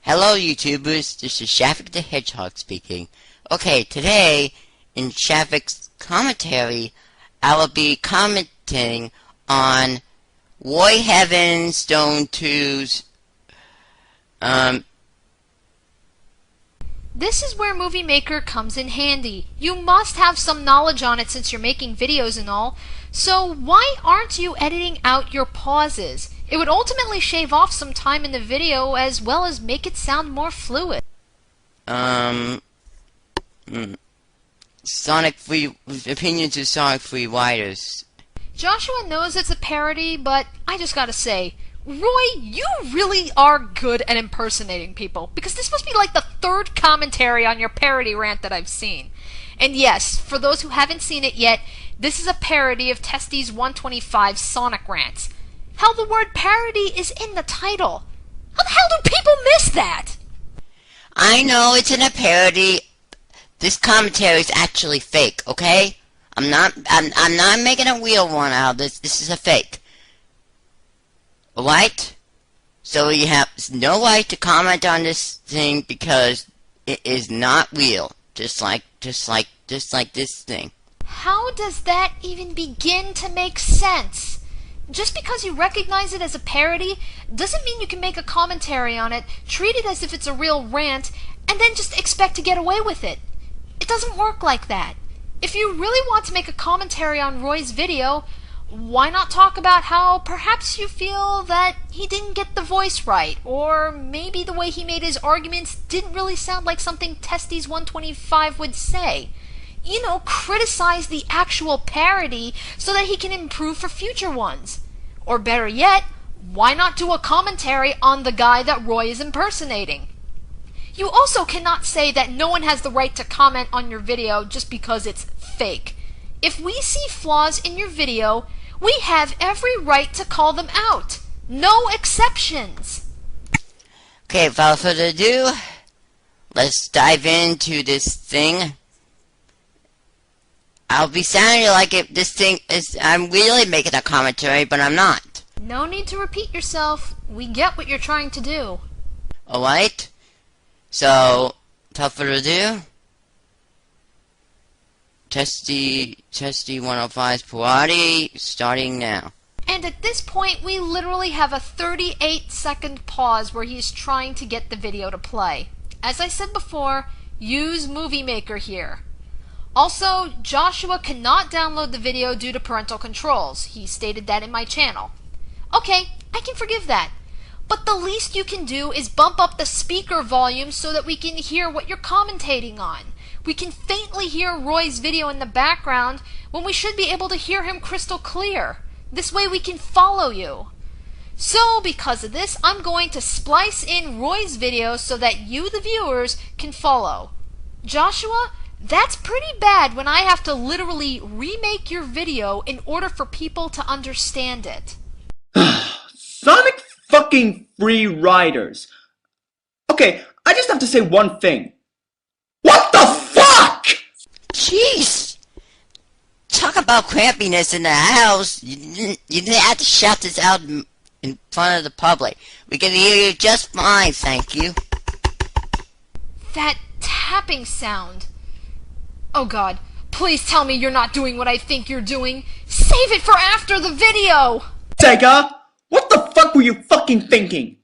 Hello YouTubers, this is Sidney The Hedgehog speaking. Okay, today in Sidney's commentary, I will be commenting on Roy Heaven Stone 2's This is where Movie Maker comes in handy. You must have some knowledge on it since you're making videos and all. So why aren't you editing out your pauses? It would ultimately shave off some time in the video as well as make it sound more fluid. Sonic Free opinions of Sonic Free Riders. Joshua knows it's a parody, but I just gotta say, Roy, you really are good at impersonating people, because this must be like the third commentary on your parody rant that I've seen. And yes, for those who haven't seen it yet, this is a parody of Testy's 125 Sonic rants. Hell, the word parody is in the title. How the hell do people miss that? I know it's in a parody. This commentary is actually fake, okay? I'm not making a real one out of this. This is a fake. Alright? So you have no right to comment on this thing because it is not real. Just like this thing. How does that even begin to make sense? Just because you recognize it as a parody doesn't mean you can make a commentary on it, treat it as if it's a real rant, and then just expect to get away with it. It doesn't work like that. If you really want to make a commentary on Roy's video, why not talk about how perhaps you feel that he didn't get the voice right, or maybe the way he made his arguments didn't really sound like something Testy's 125 would say. You know, criticize the actual parody so that he can improve for future ones. Or better yet, why not do a commentary on the guy that Roy is impersonating? You also cannot say that no one has the right to comment on your video just because it's fake. If we see flaws in your video, we have every right to call them out. No exceptions. Okay, without further ado, let's dive into this thing. I'll be sounding like if this thing is, I'm really making a commentary, but I'm not. No need to repeat yourself. We get what you're trying to do. Alright? So, without further ado, Testy 105's parody starting now. And at this point, we literally have a 38-second pause where he's trying to get the video to play. As I said before, use Movie Maker here. Also, Joshua cannot download the video due to parental controls. He stated that in my channel. Okay, I can forgive that. But the least you can do is bump up the speaker volume so that we can hear what you're commentating on. We can faintly hear Roy's video in the background when we should be able to hear him crystal clear. This way we can follow you. So, because of this, I'm going to splice in Roy's video so that you, the viewers, can follow. Joshua, that's pretty bad when I have to literally remake your video in order for people to understand it. Sonic fucking Free Riders. Okay, I just have to say one thing. What the fuck?! Jeez! Talk about crampiness in the house. You didn't have to shout this out in front of the public. We can hear you just fine, thank you. That tapping sound. Oh god, please tell me you're not doing what I think you're doing. Save it for after the video! Sega, what the fuck were you fucking thinking?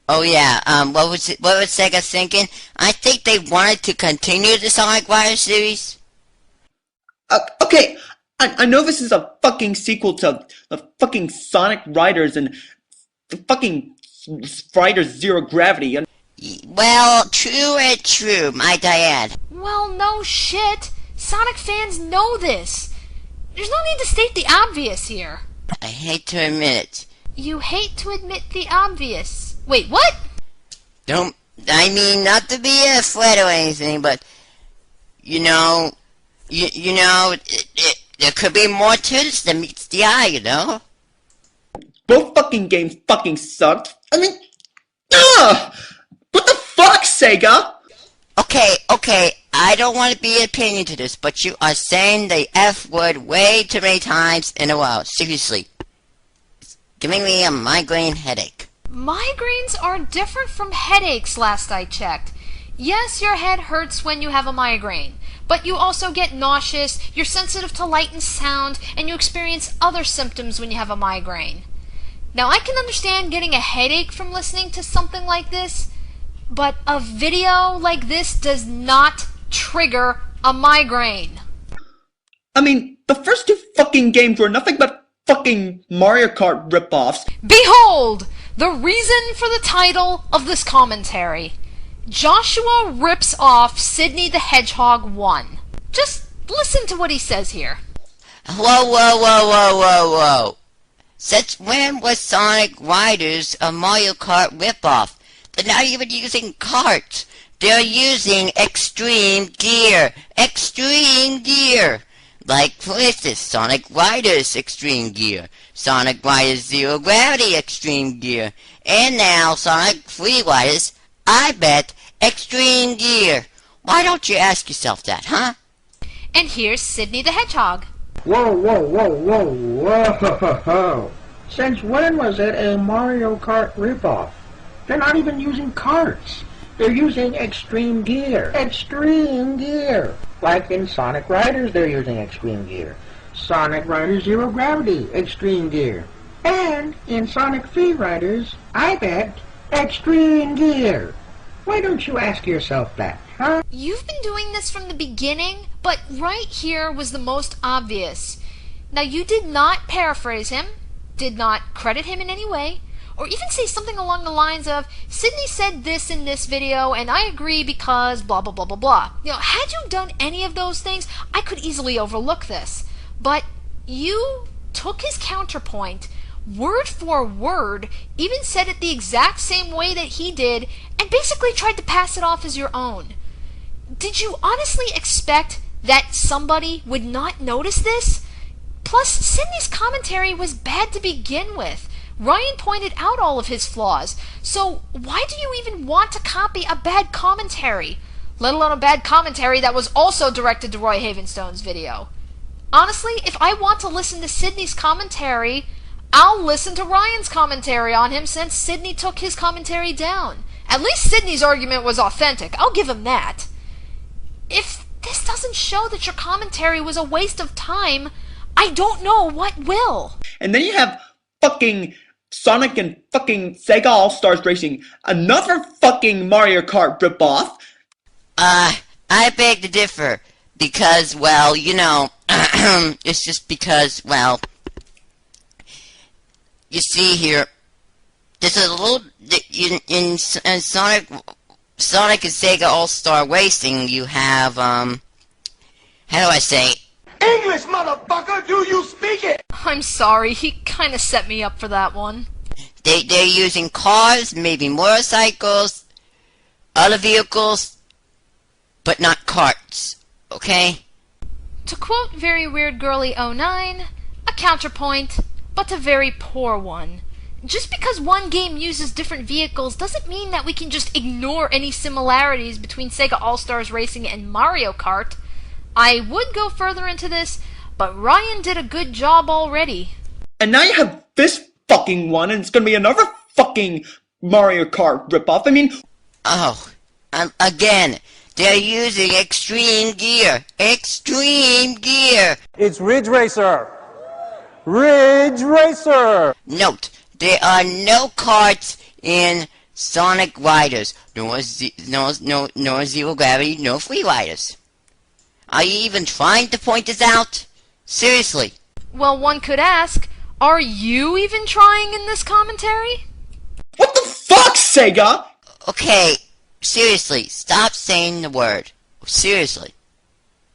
Oh yeah, what was Sega thinking? I think they wanted to continue the Sonic Riders series. Okay, I know this is a fucking sequel to the fucking Sonic Riders and the fucking Riders Zero Gravity. Well, true and true, might I add. Well, no shit. Sonic fans know this. There's no need to state the obvious here. I hate to admit it. You hate to admit the obvious. Wait, what? Don't, I mean, not to be a threat or anything, but, you know, there could be more to this than meets the eye, you know? Both fucking games fucking sucked. I mean, what the fuck, Sega? Okay, I don't want to be an opinion to this, but you are saying the F word way too many times in a row. Seriously. It's giving me a migraine headache. Migraines are different from headaches last I checked. Yes, your head hurts when you have a migraine, but you also get nauseous, you're sensitive to light and sound, and you experience other symptoms when you have a migraine. Now, I can understand getting a headache from listening to something like this, but a video like this does not trigger a migraine. I mean, the first two fucking games were nothing but fucking Mario Kart ripoffs. Behold, the reason for the title of this commentary. Joshua rips off Sidney the Hedgehog 1. Just listen to what he says here. Whoa. Since when was Sonic Riders a Mario Kart ripoff? They're not even using carts. They're using extreme gear. Extreme gear. Like, for instance, Sonic Riders Extreme Gear, Sonic Riders Zero Gravity Extreme Gear, and now Sonic Free Riders, I bet, Extreme Gear. Why don't you ask yourself that, huh? And here's Sidney the Hedgehog. Whoa. Since when was it a Mario Kart ripoff? They're not even using carts. They're using extreme gear. Extreme gear. Like in Sonic Riders, they're using extreme gear. Sonic Riders Zero Gravity, extreme gear. And in Sonic Free Riders, I bet, extreme gear. Why don't you ask yourself that, huh? You've been doing this from the beginning, but right here was the most obvious. Now, you did not paraphrase him, did not credit him in any way, or even say something along the lines of, Sidney said this in this video, and I agree because blah, blah, blah, blah, blah. You know, had you done any of those things, I could easily overlook this. But you took his counterpoint, word for word, even said it the exact same way that he did, and basically tried to pass it off as your own. Did you honestly expect that somebody would not notice this? Plus, Sidney's commentary was bad to begin with. Ryan pointed out all of his flaws, so why do you even want to copy a bad commentary? Let alone a bad commentary that was also directed to Roy Havenstone's video. Honestly, if I want to listen to Sidney's commentary, I'll listen to Ryan's commentary on him since Sidney took his commentary down. At least Sidney's argument was authentic, I'll give him that. If this doesn't show that your commentary was a waste of time, I don't know what will. And then you have fucking Sonic and fucking Sega All-Stars Racing, another fucking Mario Kart ripoff. I beg to differ, because, well, you know, it's just because, well, you see here, there's a little, in Sonic and Sega All-Star Racing, you have, how do I say? English, motherfucker, do you speak it? I'm sorry, he kinda set me up for that one. They're using cars, maybe motorcycles, other vehicles, but not carts, okay? To quote Very Weird Girly 09, a counterpoint, but a very poor one. Just because one game uses different vehicles doesn't mean that we can just ignore any similarities between Sega All-Stars Racing and Mario Kart. I would go further into this, but Ryan did a good job already. And now you have this fucking one, and it's gonna be another fucking Mario Kart ripoff. I mean... Oh, again, they're using extreme gear. Extreme gear! It's Ridge Racer. Ridge Racer. Note, there are no carts in Sonic Riders. No Zero Gravity, no Free Riders. Are you even trying to point this out? Seriously. Well, one could ask, are you even trying in this commentary? What the fuck, Sega? Okay, seriously, stop saying the word. Seriously.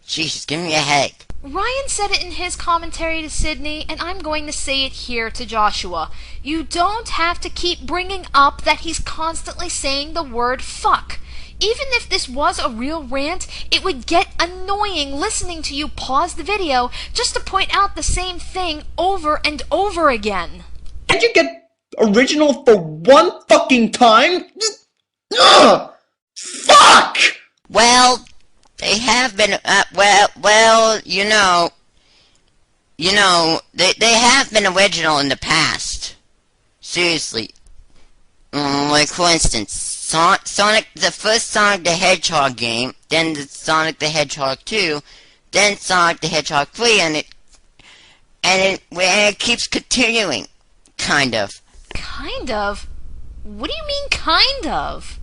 Jesus, give me a headache. Ryan said it in his commentary to Sidney, and I'm going to say it here to Joshua. You don't have to keep bringing up that he's constantly saying the word fuck. Even if this was a real rant, it would get annoying listening to you pause the video just to point out the same thing over and over again. Can't you get original for one fucking time? Ugh! Fuck! Well, they have been, they have been original in the past. Seriously. Like for instance, Sonic, the first Sonic the Hedgehog game, then the Sonic the Hedgehog 2, then Sonic the Hedgehog 3, and it keeps continuing, kind of. Kind of? What do you mean, kind of?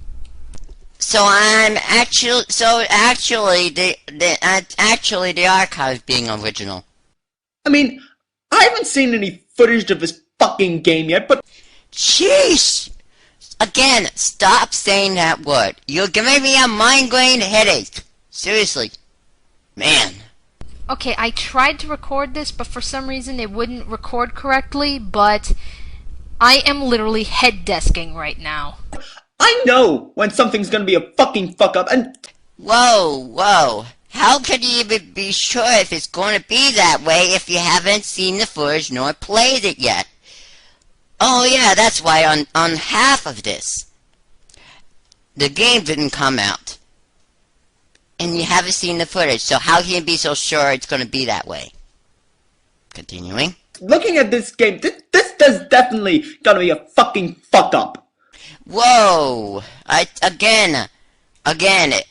Actually, the archive being original. I mean, I haven't seen any footage of this fucking game yet, but... Jeez! Again, stop saying that word. You're giving me a migraine headache. Seriously. Man. Okay, I tried to record this, but for some reason it wouldn't record correctly, but I am literally head desking right now. I know when something's gonna be a fucking fuck up, and... Whoa. How can you even be sure if it's going to be that way if you haven't seen the footage nor played it yet? Oh yeah, that's why on half of this, the game didn't come out. And you haven't seen the footage, so how can you be so sure it's going to be that way? Continuing. Looking at this game, this is definitely gonna be a fucking fuck up. Whoa! Again,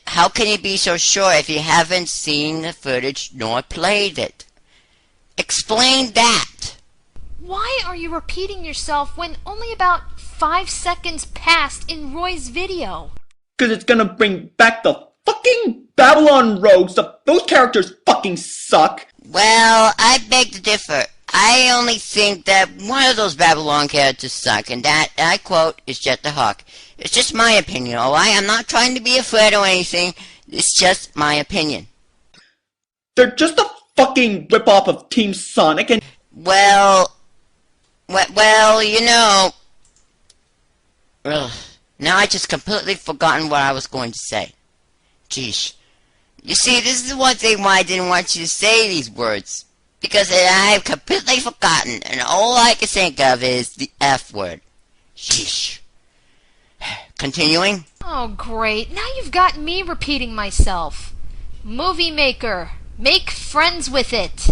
how can you be so sure if you haven't seen the footage nor played it? Explain that! Why are you repeating yourself when only about 5 seconds passed in Roy's video? Because it's gonna bring back the fucking Babylon Rogues. Those characters fucking suck. Well, I beg to differ. I only think that one of those Babylon characters suck, and that, I quote, is Jet the Hawk. It's just my opinion, alright? I'm not trying to be afraid or anything. It's just my opinion. They're just a fucking ripoff of Team Sonic, and... Well, you know... Ugh. Now I just completely forgotten what I was going to say. Jeez. You see, this is the one thing why I didn't want you to say these words. Because I've completely forgotten, and all I can think of is the F word. Sheesh. Continuing. Oh, great. Now you've got me repeating myself. Movie maker, make friends with it.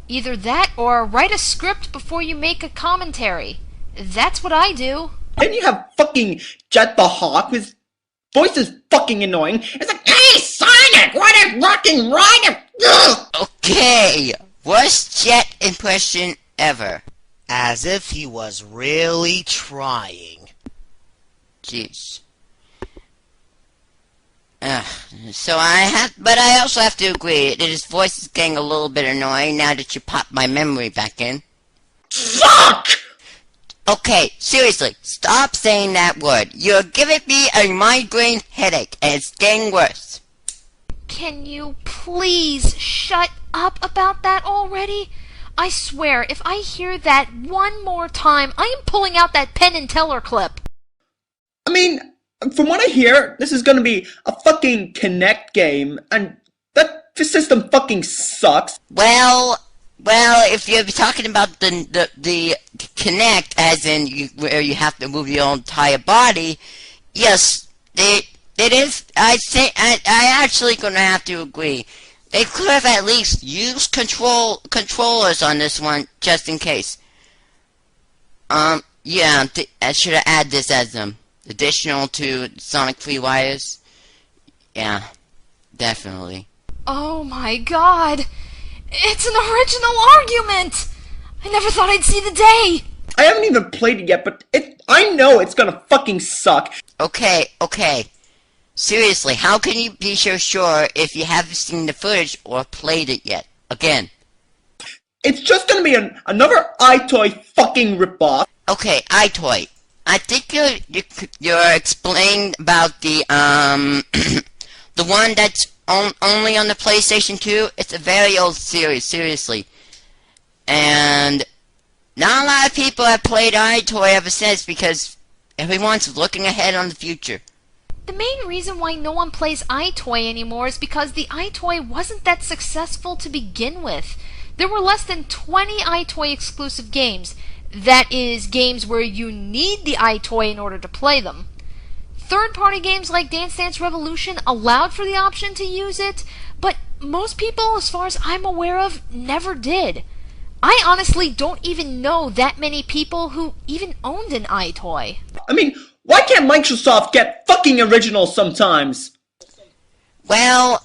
Either that or write a script before you make a commentary. That's what I do. Then you have fucking Jet the Hawk. His voice is fucking annoying. It's like, hey, Sonic, what a fucking rider! Okay, worst Jet impression ever. As if he was really trying. Jeez. But I also have to agree that his voice is getting a little bit annoying now that you popped my memory back in. Fuck! Okay, seriously, stop saying that word. You're giving me a migraine headache, and it's getting worse. Can you please shut up about that already? I swear, if I hear that one more time, I am pulling out that Penn and Teller clip. I mean, from what I hear, this is gonna be a fucking Kinect game, and that system fucking sucks. Well, if you're talking about the Kinect, as in where you have to move your entire body, yes, it is. I actually gonna have to agree. They could have at least used controllers on this one, just in case. Yeah, I should have added this as additional to Sonic 3 wires. Yeah, definitely. Oh my god! It's an original argument! I never thought I'd see the day! I haven't even played it yet, but I know it's gonna fucking suck. Okay. Seriously, how can you be so sure if you haven't seen the footage or played it yet? Again. It's just gonna be another iToy fucking ripoff. Okay, iToy. I think you're explaining about the the one that's only on the PlayStation 2. It's a very old series, seriously. And not a lot of people have played iToy ever since because everyone's looking ahead on the future. The main reason why no one plays iToy anymore is because the iToy wasn't that successful to begin with. There were less than 20 iToy exclusive games. That is, games where you need the iToy in order to play them. Third-party games like Dance Dance Revolution allowed for the option to use it, but most people, as far as I'm aware of, never did. I honestly don't even know that many people who even owned an iToy. I mean, Why can't Microsoft get fucking original sometimes? Well,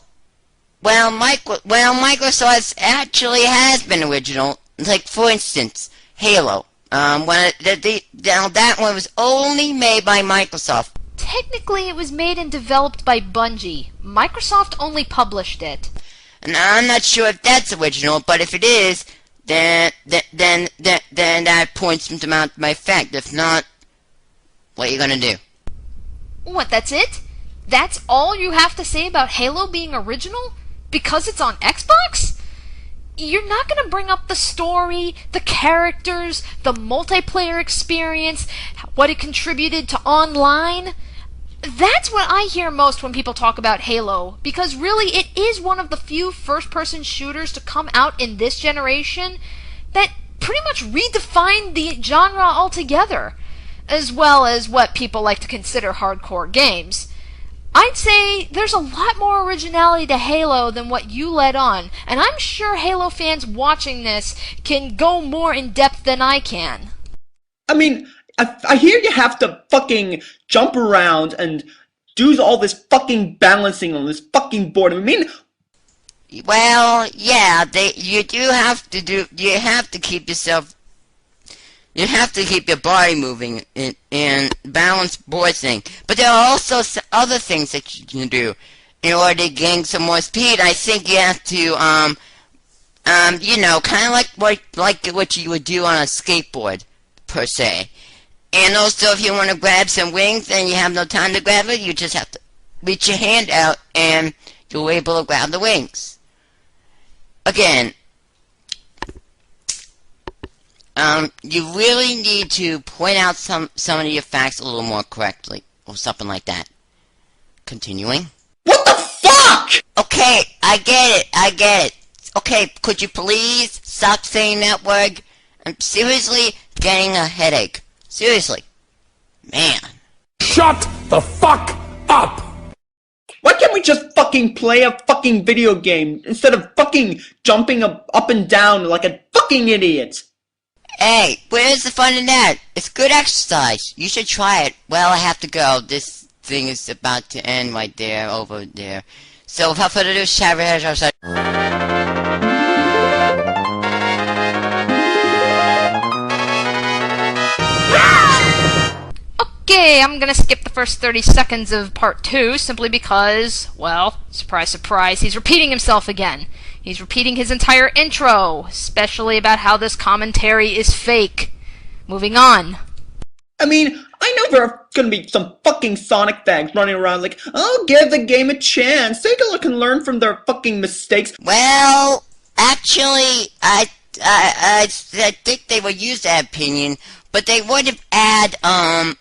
Microsoft actually has been original. Like, for instance, Halo. Now that one was only made by Microsoft. Technically, it was made and developed by Bungie. Microsoft only published it. And I'm not sure if that's original, but if it is, then that points them to my fact. If not, what are you gonna do? What, that's it? That's all you have to say about Halo being original? Because it's on Xbox? You're not going to bring up the story, the characters, the multiplayer experience, what it contributed to online? That's what I hear most when people talk about Halo, because really it is one of the few first-person shooters to come out in this generation that pretty much redefined the genre altogether, as well as what people like to consider hardcore games. I'd say there's a lot more originality to Halo than what you let on, and I'm sure Halo fans watching this can go more in depth than I can. I mean, I hear you have to fucking jump around and do all this fucking balancing on this fucking board. I mean, well, yeah, you have to keep yourself. You have to keep your body moving and balance board thing. But there are also other things that you can do in order to gain some more speed. I think you have to, you know, kind of like what you would do on a skateboard, per se. And also, if you want to grab some wings and you have no time to grab it, you just have to reach your hand out and you're able to grab the wings. Again, you really need to point out some of your facts a little more correctly, or something like that. Continuing. what the fuck? Okay, I get it. Okay, could you please stop saying that word? I'm seriously getting a headache. Seriously. Man. Shut the fuck up! Why can't we just fucking play a fucking video game instead of fucking jumping up and down like a fucking idiot? Hey, where's the fun in that? It's good exercise. You should try it. Well, I have to go. This thing is about to end right there, over there. So, without further ado, Okay, I'm gonna skip the first 30 seconds of part 2 simply because, well, surprise, surprise, he's repeating himself again. He's repeating his entire intro, especially about how this commentary is fake. Moving on. I mean, I know there are gonna be some fucking Sonic fags running around like, oh, give the game a chance, take a look and learn from their fucking mistakes. Well, actually, I think they would use that opinion, but they wouldn't add,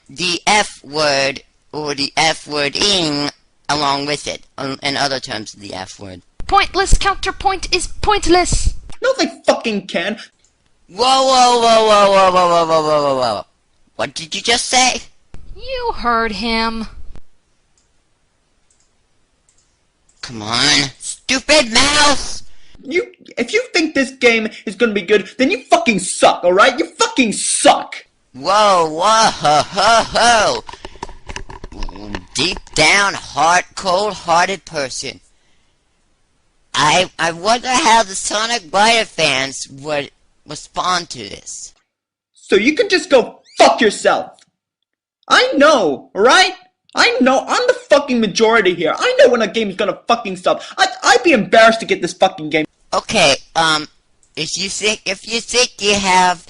the F word, or the F word-ing along with it, in other terms of the F word. Pointless counterpoint is pointless. No, they fucking can. Whoa. What did you just say? You heard him. Come on, stupid mouse! If you think this game is gonna be good, then you fucking suck, alright? You fucking suck! Whoa. Deep down, cold-hearted person. I wonder how the Sonic Rider fans would respond to this. So you can just go fuck yourself. I know, alright? I know, I'm the fucking majority here. I know when a game's gonna fucking stop. I'd be embarrassed to get this fucking game. Okay, if you think you have,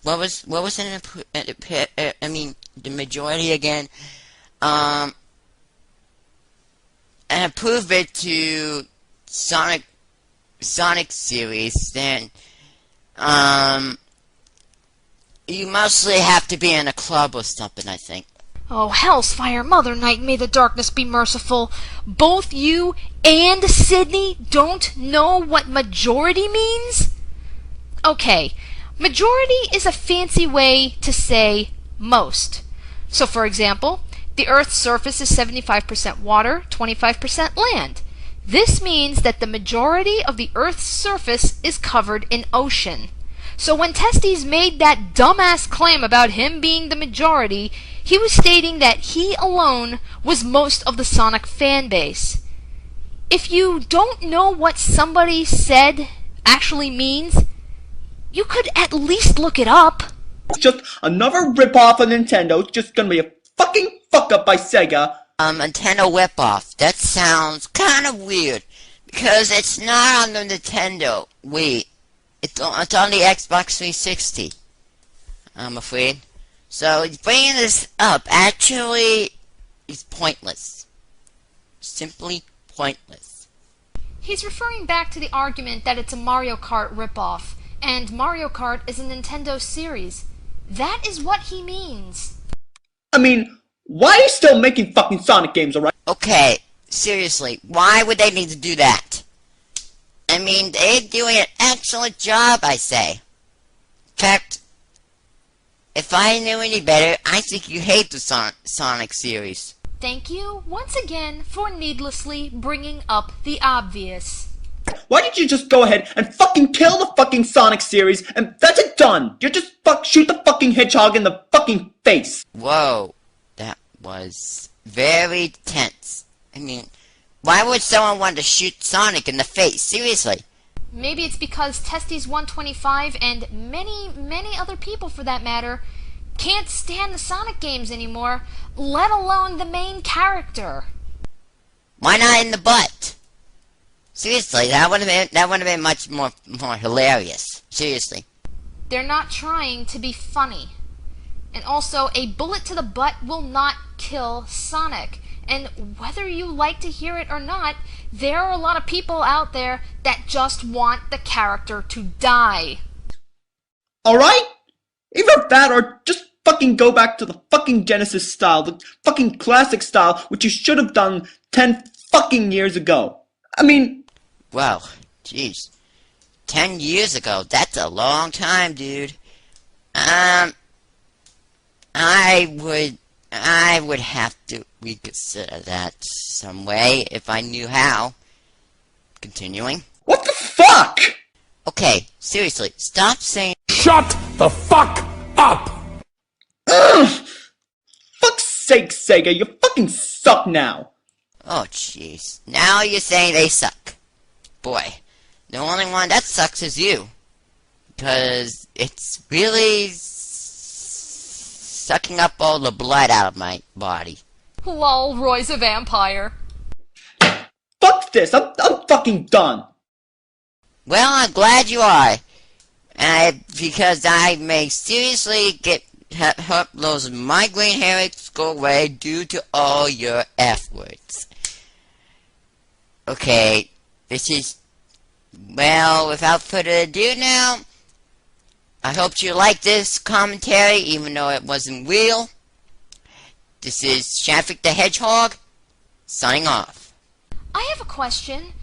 what was it, I mean, the majority again, and approve it to Sonic series, then, you mostly have to be in a club or something, I think. Oh, hell's fire, Mother Night, may the darkness be merciful. Both you and Sidney don't know what majority means? Okay, majority is a fancy way to say most. So, for example, the Earth's surface is 75% water, 25% land. This means that the majority of the Earth's surface is covered in ocean. So when Testes made that dumbass claim about him being the majority, he was stating that he alone was most of the Sonic fan base. If you don't know what somebody said actually means, you could at least look it up. It's just another rip-off of Nintendo. It's just gonna be a fucking fuck-up by Sega. Nintendo whip-off. That sounds kind of weird, because it's not on the Nintendo Wii. It's on the Xbox 360, I'm afraid. So bringing this up actually is pointless. Simply pointless. He's referring back to the argument that it's a Mario Kart ripoff, and Mario Kart is a Nintendo series. That is what he means. I mean, why are you still making fucking Sonic games, alright? Okay, seriously, why would they need to do that? I mean, they're doing an excellent job, I say. In fact, if I knew any better, I think you hate the Sonic series. Thank you once again for needlessly bringing up the obvious. Why did you just go ahead and fucking kill the fucking Sonic series and that's it done? You just shoot the fucking hedgehog in the fucking face. Whoa, that was very tense. I mean, why would someone want to shoot Sonic in the face? Seriously. Maybe it's because Testes125 and many other people for that matter can't stand the Sonic games anymore, let alone the main character. Why not in the butt? Seriously, that would have been much more hilarious. Seriously. They're not trying to be funny. And also, a bullet to the butt will not kill Sonic. And whether you like to hear it or not, there are a lot of people out there that just want the character to die. Alright? Either that or just fucking go back to the fucking Genesis style, the fucking classic style, which you should have done 10 fucking years ago. I mean... Well, jeez. 10 years ago, that's a long time, dude. I would have to reconsider that some way if I knew how. Continuing. What the fuck? Okay, seriously, stop saying... Shut the fuck up! Ugh! Fuck's sake, Sega, you fucking suck now. Oh, jeez. Now you're saying they suck. Boy, the only one that sucks is you. Because it's really sucking up all the blood out of my body. Lol, Roy's a vampire. Fuck this, I'm fucking done. Well, I'm glad you are. Because I may seriously help those migraine headaches go away due to all your F words. Okay, this is... Well, without further ado now, I hope you like this commentary, even though it wasn't real. This is Sidney the Hedgehog, signing off. I have a question.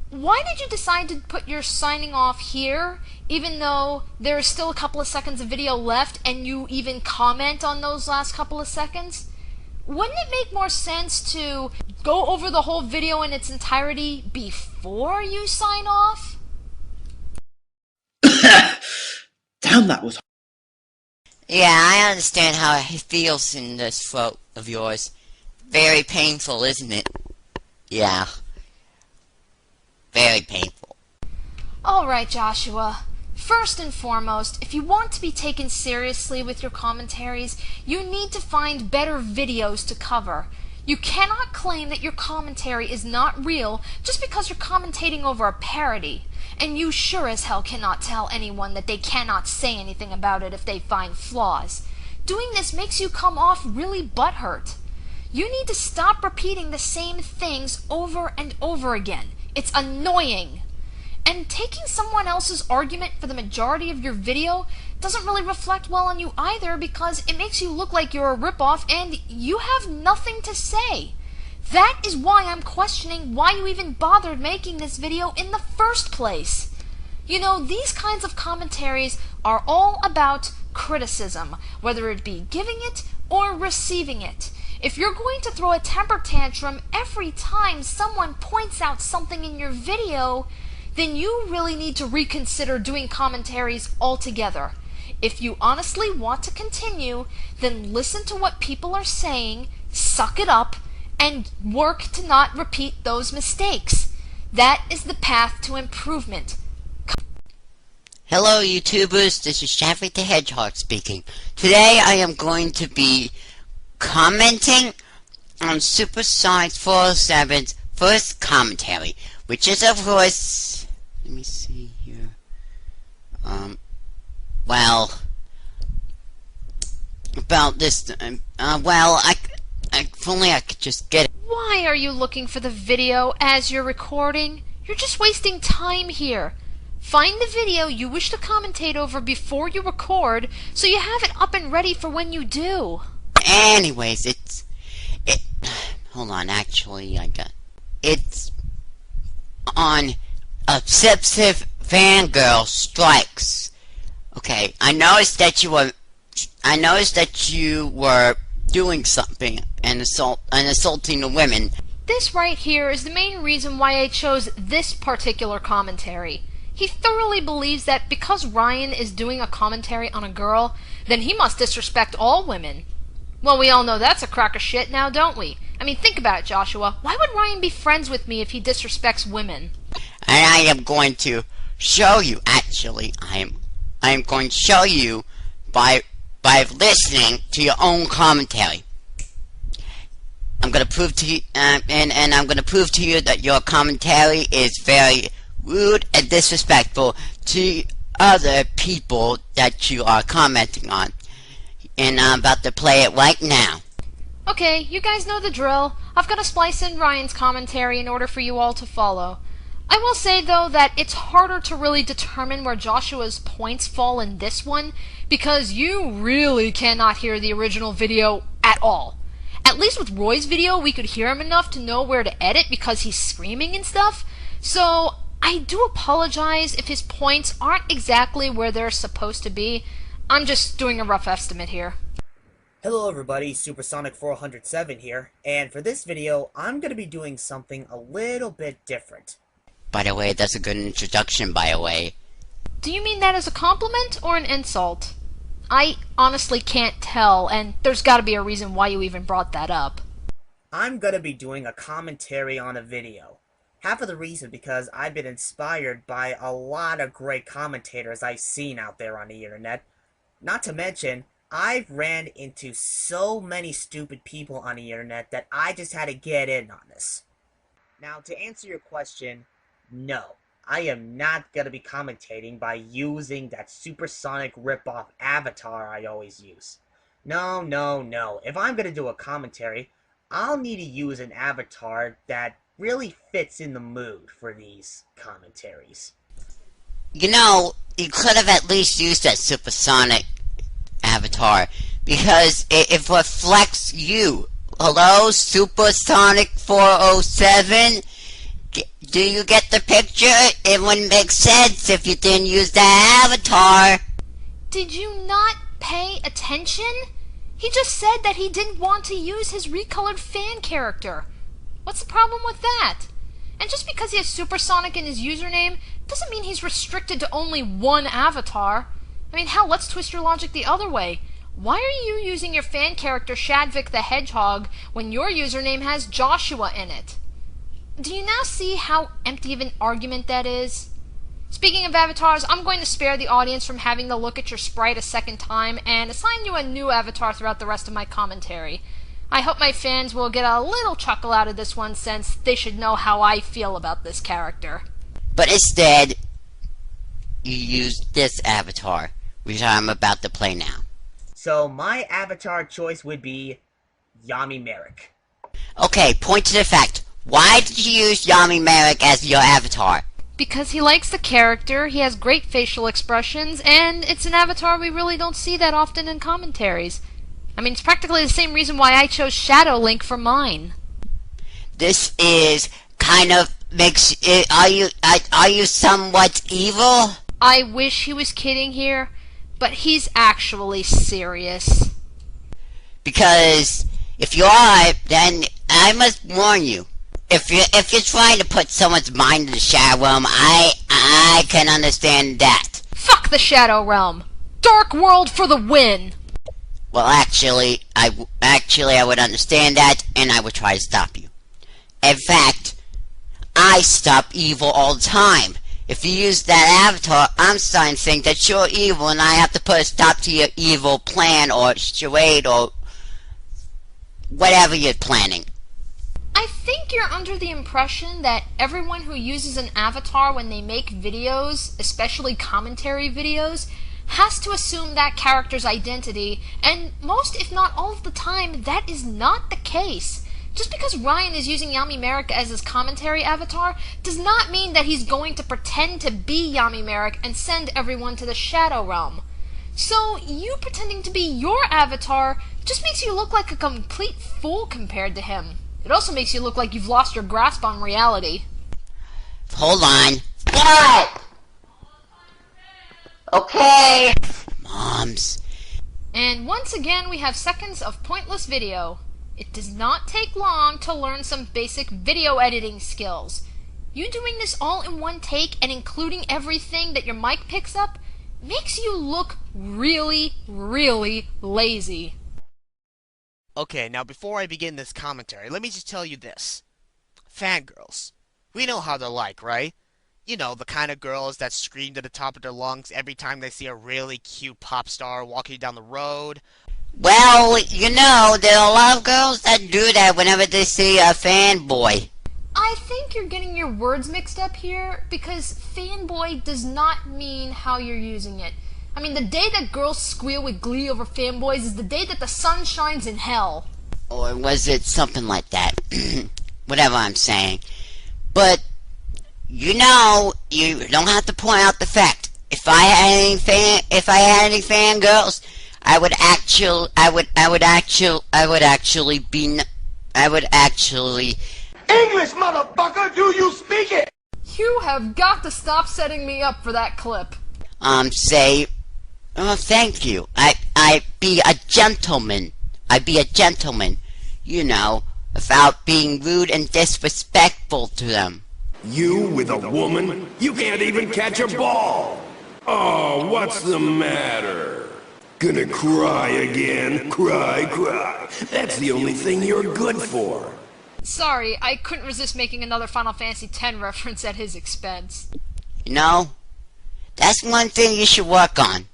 Why did you decide to put your signing off here, even though there is still a couple of seconds of video left, and you even comment on those last couple of seconds? Wouldn't it make more sense to go over the whole video in its entirety before you sign off? Damn, that was... Yeah, I understand how it feels in this throat of yours. Very painful, isn't it? Yeah. Very painful. Alright, Joshua. First and foremost, if you want to be taken seriously with your commentaries, you need to find better videos to cover. You cannot claim that your commentary is not real just because you're commentating over a parody. And you sure as hell cannot tell anyone that they cannot say anything about it if they find flaws. Doing this makes you come off really butthurt. You need to stop repeating the same things over and over again. It's annoying. And taking someone else's argument for the majority of your video doesn't really reflect well on you either, because it makes you look like you're a ripoff and you have nothing to say. That is why I'm questioning why you even bothered making this video in the first place. You know, these kinds of commentaries are all about criticism, whether it be giving it or receiving it. If you're going to throw a temper tantrum every time someone points out something in your video, then you really need to reconsider doing commentaries altogether. If you honestly want to continue, then listen to what people are saying, suck it up, and work to not repeat those mistakes. That is the path to improvement. Hello YouTubers, this is Sidney the Hedgehog speaking. Today I am going to be commenting on Supersonic 407's first commentary, which is of course, let me see here, well, about this, well, if only I could just get it. Why are you looking for the video as you're recording? You're just wasting time here. Find the video you wish to commentate over before you record, so you have it up and ready for when you do. Anyways, hold on, actually, it's on Obsessive Fangirl Strikes. Okay, I noticed that you were doing something and assaulting the women. This right here is the main reason why I chose this particular commentary. He thoroughly believes that because Ryan is doing a commentary on a girl, then he must disrespect all women. Well, we all know that's a crock of shit now, don't we? I mean, think about it, Joshua. Why would Ryan be friends with me if he disrespects women? And I am going to show you, actually, I am going to show you by listening to your own commentary. I'm going to prove to you, and I'm going to prove to you that your commentary is very rude and disrespectful to other people that you are commenting on. And I'm about to play it right now. Okay, you guys know the drill. I've got to splice in Ryan's commentary in order for you all to follow. I will say, though, that it's harder to really determine where Joshua's points fall in this one, because you really cannot hear the original video at all. At least with Roy's video, we could hear him enough to know where to edit because he's screaming and stuff. So I do apologize if his points aren't exactly where they're supposed to be. I'm just doing a rough estimate here. Hello everybody, Supersonic 407 here, and for this video, I'm going to be doing something a little bit different. By the way, that's a good introduction, by the way. Do you mean that as a compliment or an insult? I honestly can't tell, and there's gotta be a reason why you even brought that up. I'm going to be doing a commentary on a video. Half of the reason because I've been inspired by a lot of great commentators I've seen out there on the internet. Not to mention, I've ran into so many stupid people on the internet that I just had to get in on this. Now, to answer your question, no, I am not going to be commentating by using that supersonic ripoff avatar I always use. No. If I'm going to do a commentary, I'll need to use an avatar that really fits in the mood for these commentaries. You know, you could have at least used that supersonic avatar, because it reflects you. Hello, Supersonic 407? Do you get the picture? It wouldn't make sense if you didn't use that avatar. Did you not pay attention? He just said that he didn't want to use his recolored fan character. What's the problem with that? And just because he has Supersonic in his username doesn't mean he's restricted to only one avatar. I mean, hell, let's twist your logic the other way. Why are you using your fan character Sidney the Hedgehog when your username has Joshua in it? Do you now see how empty of an argument that is? Speaking of avatars, I'm going to spare the audience from having to look at your sprite a second time and assign you a new avatar throughout the rest of my commentary. I hope my fans will get a little chuckle out of this one, since they should know how I feel about this character. But instead, you used this avatar, which I'm about to play now. So my avatar choice would be Yami Merrick. Okay, point to the fact. Why did you use Yami Merrick as your avatar? Because he likes the character, he has great facial expressions, and it's an avatar we really don't see that often in commentaries. I mean, it's practically the same reason why I chose Shadow Link for mine. This is kind of makes it. Are you somewhat evil? I wish he was kidding here, but he's actually serious. Because if you are, then I must warn you. If you're trying to put someone's mind in the shadow realm, I I can understand that. Fuck the Shadow Realm! Dark World for the win! Well, actually, I would understand that, and I would try to stop you. In fact, I stop evil all the time. If you use that avatar, I'm starting to think that you're evil, and I have to put a stop to your evil plan, or charade, or whatever you're planning. I think you're under the impression that everyone who uses an avatar when they make videos, especially commentary videos, has to assume that character's identity, and most, if not all of the time, that is not the case. Just because Ryan is using Yami Merrick as his commentary avatar does not mean that he's going to pretend to be Yami Merrick and send everyone to the Shadow Realm. So, you pretending to be your avatar just makes you look like a complete fool compared to him. It also makes you look like you've lost your grasp on reality. Hold on. What? Okay. Moms. And once again, we have seconds of pointless video. It does not take long to learn some basic video editing skills. You doing this all in one take and including everything that your mic picks up makes you look really, really lazy. Okay, now before I begin this commentary, let me just tell you this. Fangirls. We know how they're like, right? You know, the kind of girls that scream to the top of their lungs every time they see a really cute pop star walking down the road. Well, you know, there are a lot of girls that do that whenever they see a fanboy. I think you're getting your words mixed up here, because fanboy does not mean how you're using it. I mean, the day that girls squeal with glee over fanboys is the day that the sun shines in hell. Or was it something like that? Whatever I'm saying. But, you know, you don't have to point out the fact. If I had any fangirls, I would actually English, motherfucker, do you speak it? You have got to stop setting me up for that clip. say, oh, thank you. I'd be a gentleman. I'd be a gentleman, you know, without being rude and disrespectful to them. You with a woman? You can't even catch a ball. Oh, what's the matter? Gonna cry again? Cry, cry. That's the only thing you're good for. Sorry, I couldn't resist making another Final Fantasy X reference at his expense. You know, that's one thing you should work on.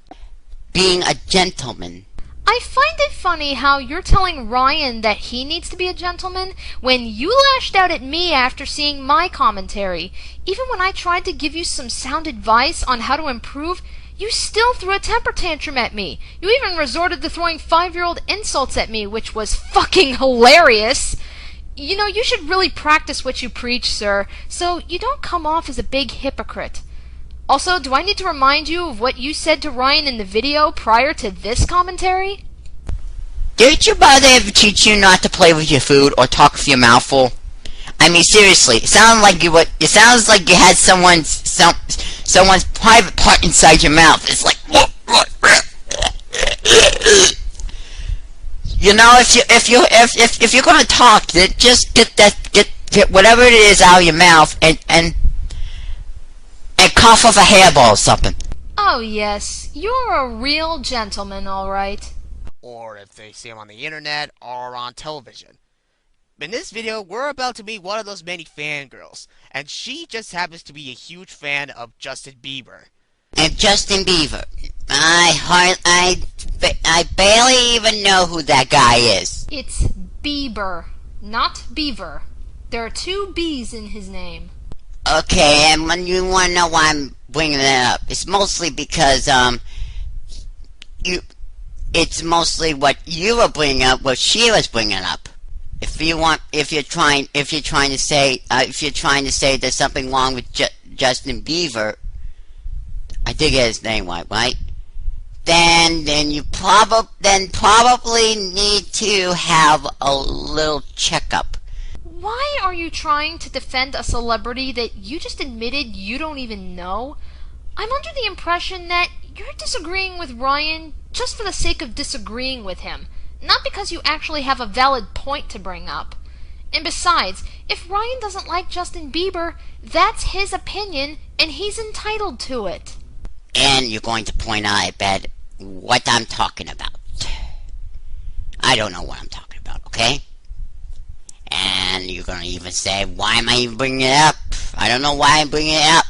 Being a gentleman. I find it funny how you're telling Ryan that he needs to be a gentleman when you lashed out at me after seeing my commentary. Even when I tried to give you some sound advice on how to improve, you still threw a temper tantrum at me. You even resorted to throwing 5-year-old insults at me, which was fucking hilarious. You know, you should really practice what you preach, sir, so you don't come off as a big hypocrite. Also, do I need to remind you of what you said to Ryan in the video prior to this commentary? Did your mother ever teach you not to play with your food or talk with your mouth full? I mean, seriously, it sounds like you had someone's private part inside your mouth. It's like, you know, if you're gonna talk, then just get whatever it is out of your mouth and cough off a hairball or something. Oh yes, you're a real gentleman, alright. Or if they see him on the internet or on television. In this video, we're about to meet one of those many fangirls, and she just happens to be a huge fan of Justin Bieber. And Justin Bieber, I barely even know who that guy is. It's Bieber, not Beaver. There are 2 B's in his name. Okay, and when you want to know why I'm bringing it up, it's mostly because it's mostly what you were bringing up, what she was bringing up. If you're trying to say there's something wrong with Justin Bieber, I did get his name right? Then you probably need to have a little checkup. Why are you trying to defend a celebrity that you just admitted you don't even know? I'm under the impression that you're disagreeing with Ryan just for the sake of disagreeing with him, not because you actually have a valid point to bring up. And besides, if Ryan doesn't like Justin Bieber, that's his opinion, and he's entitled to it. And you're going to point out, I bet, what I'm talking about. I don't know what I'm talking about, okay? And you're going to even say, why am I even bringing it up? I don't know why I'm bringing it up.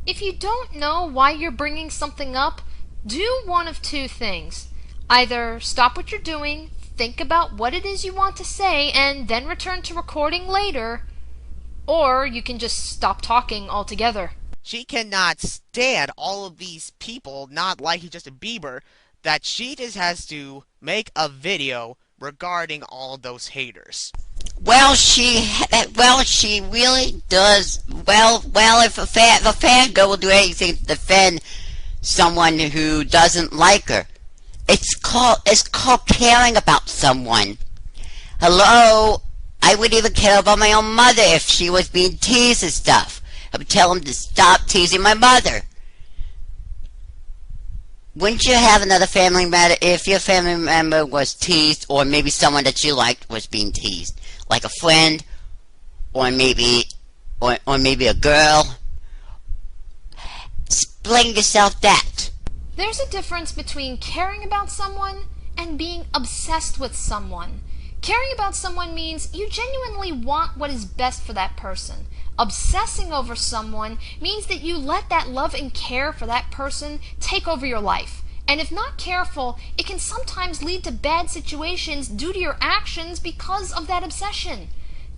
If you don't know why you're bringing something up, do one of two things. Either stop what you're doing, think about what it is you want to say, and then return to recording later, or you can just stop talking altogether. She cannot stand all of these people not liking Justin Bieber, that she just has to make a video regarding all of those haters. Well, she really does. Well, if a fangirl will do anything to defend someone who doesn't like her, it's called caring about someone. Hello, I would even care about my own mother if she was being teased and stuff. I would tell him to stop teasing my mother. Wouldn't you have another family member if your family member was teased, or maybe someone that you liked was being teased, like a friend, or maybe a girl? Explain yourself that. There's a difference between caring about someone and being obsessed with someone. Caring about someone means you genuinely want what is best for that person. Obsessing over someone means that you let that love and care for that person take over your life. And if not careful, it can sometimes lead to bad situations due to your actions because of that obsession.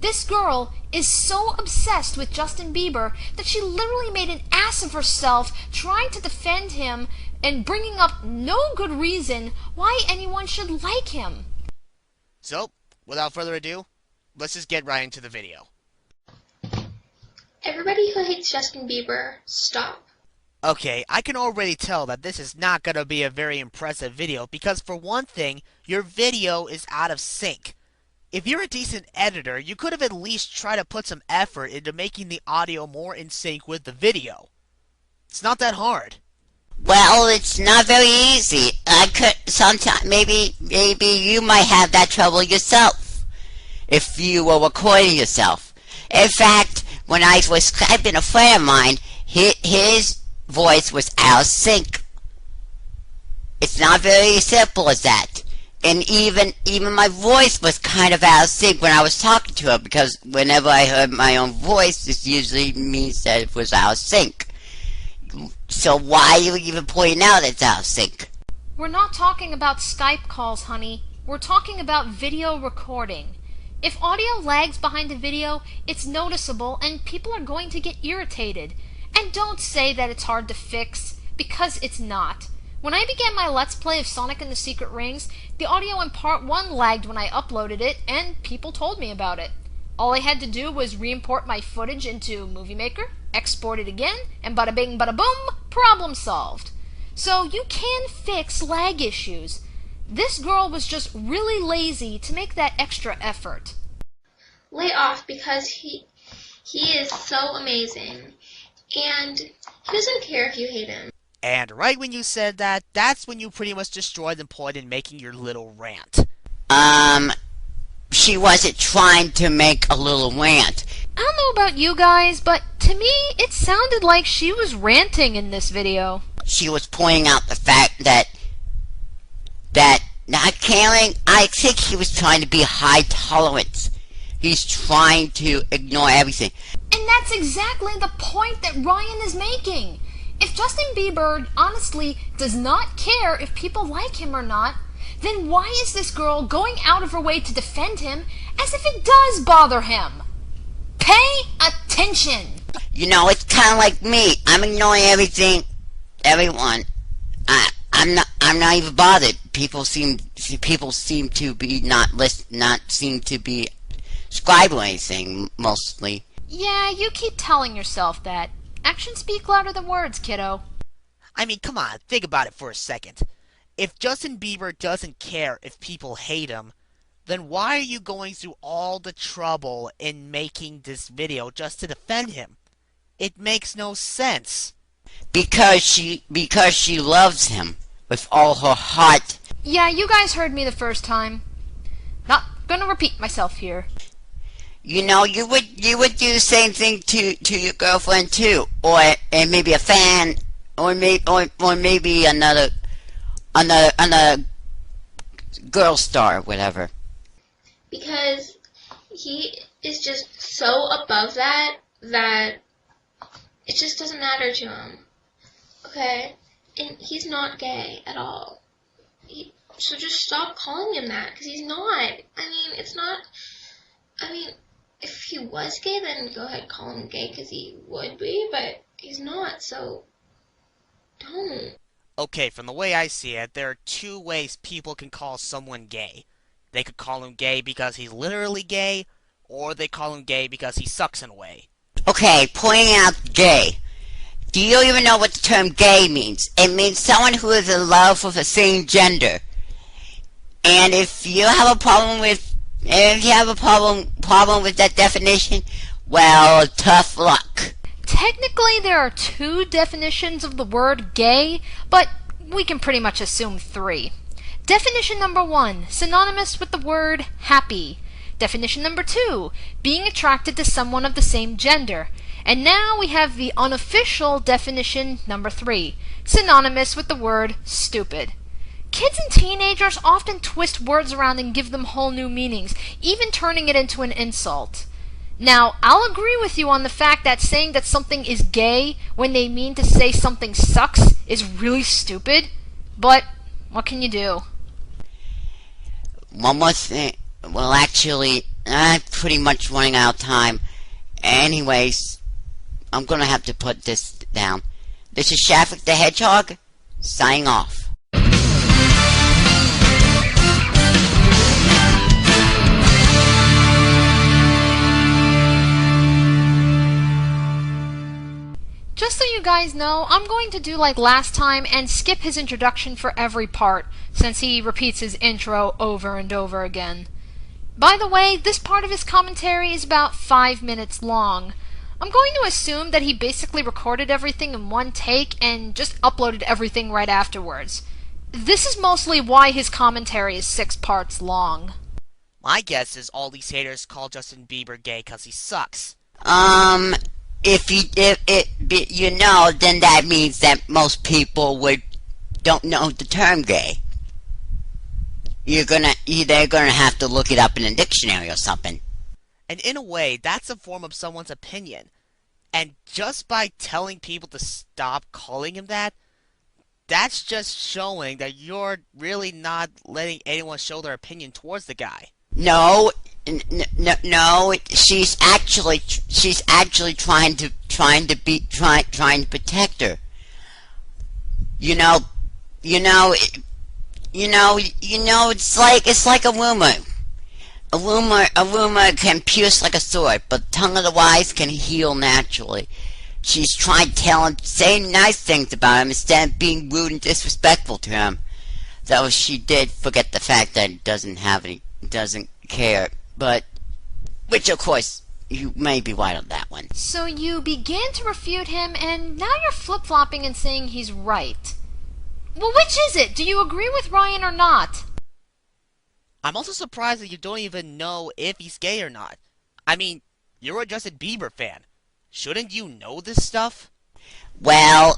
This girl is so obsessed with Justin Bieber that she literally made an ass of herself trying to defend him and bringing up no good reason why anyone should like him. So, without further ado, let's just get right into the video. Everybody who hates Justin Bieber, stop. Okay, I can already tell that this is not going to be a very impressive video because, for one thing, your video is out of sync. If you're a decent editor, you could have at least tried to put some effort into making the audio more in sync with the video. It's not that hard. Well, it's not very easy. I could sometimes maybe you might have that trouble yourself if you were recording yourself. In fact, when I was Skyping a friend of mine, his voice was out of sync. It's not very simple as that. And even my voice was kind of out of sync when I was talking to her, because whenever I heard my own voice, this usually means that it was out of sync. So why are you even pointing out it's out of sync? We're not talking about Skype calls, honey. We're talking about video recording. If audio lags behind a video, it's noticeable and people are going to get irritated. And don't say that it's hard to fix, because it's not. When I began my Let's Play of Sonic and the Secret Rings, the audio in Part 1 lagged when I uploaded it, and people told me about it. All I had to do was re-import my footage into Movie Maker, export it again, and bada bing bada boom, problem solved. So you can fix lag issues. This girl was just really lazy to make that extra effort. Lay off, because he is so amazing. And he doesn't care if you hate him. And right when you said that, that's when you pretty much destroyed the point in making your little rant. She wasn't trying to make a little rant. I don't know about you guys, but to me, it sounded like she was ranting in this video. She was pointing out the fact that not caring, I think he was trying to be high tolerance. He's trying to ignore everything. And that's exactly the point that Ryan is making. If Justin Bieber honestly does not care if people like him or not, then why is this girl going out of her way to defend him as if it does bother him? Pay attention! You know, it's kind of like me. I'm ignoring everything, everyone. I'm not even bothered. People seem to be not seem to be subscribing or anything, mostly. Yeah, you keep telling yourself that. Actions speak louder than words, kiddo. I mean, come on, think about it for a second. If Justin Bieber doesn't care if people hate him, then why are you going through all the trouble in making this video just to defend him? It makes no sense. Because she loves him with all her heart. Yeah, you guys heard me the first time. Not gonna repeat myself here. you would do the same thing to your girlfriend too, or and maybe a fan, or maybe another girl star, whatever. Because he is just so above that it just doesn't matter to him. Okay? And he's not gay at all. So just stop calling him that, because he's not. I mean, it's not. I mean, if he was gay, then go ahead, call him gay, because he would be, but he's not, so don't. Okay, from the way I see it, there are two ways people can call someone gay. They could call him gay because he's literally gay, or they call him gay because he sucks in a way. Okay, pointing out gay. Do you even know what the term gay means? It means someone who is in love with the same gender. And if you have a problem with that definition, well, tough luck. Technically, there are two definitions of the word gay, but we can pretty much assume three. Definition number 1, synonymous with the word happy. Definition number 2, being attracted to someone of the same gender. And now we have the unofficial definition number 3, synonymous with the word stupid. Kids and teenagers often twist words around and give them whole new meanings, even turning it into an insult. Now, I'll agree with you on the fact that saying that something is gay when they mean to say something sucks is really stupid, but what can you do? One more thing. Well, actually, I'm pretty much running out of time. Anyways, I'm gonna have to put this down. This is Sidney the Hedgehog, signing off. Just so you guys know, I'm going to do like last time and skip his introduction for every part, since he repeats his intro over and over again. By the way, this part of his commentary is about 5 minutes long. I'm going to assume that he basically recorded everything in one take and just uploaded everything right afterwards. This is mostly why his commentary is 6 parts long. My guess is all these haters call Justin Bieber gay because he sucks. If then that means that most people don't know the term gay. They're gonna have to look it up in a dictionary or something. And in a way, that's a form of someone's opinion. And just by telling people to stop calling him that, that's just showing that you're really not letting anyone show their opinion towards the guy. No, she's actually trying to protect her. It's like a rumor. A rumor can pierce like a sword, but the tongue of the wise can heal naturally. She's tried saying nice things about him instead of being rude and disrespectful to him. Though she did forget the fact that he doesn't care, but which of course you may be right on that one. So you began to refute him, and now you're flip-flopping and saying he's right. Well, which is it? Do you agree with Ryan or not? I'm also surprised that you don't even know if he's gay or not. I mean, you're a Justin Bieber fan. Shouldn't you know this stuff? Well,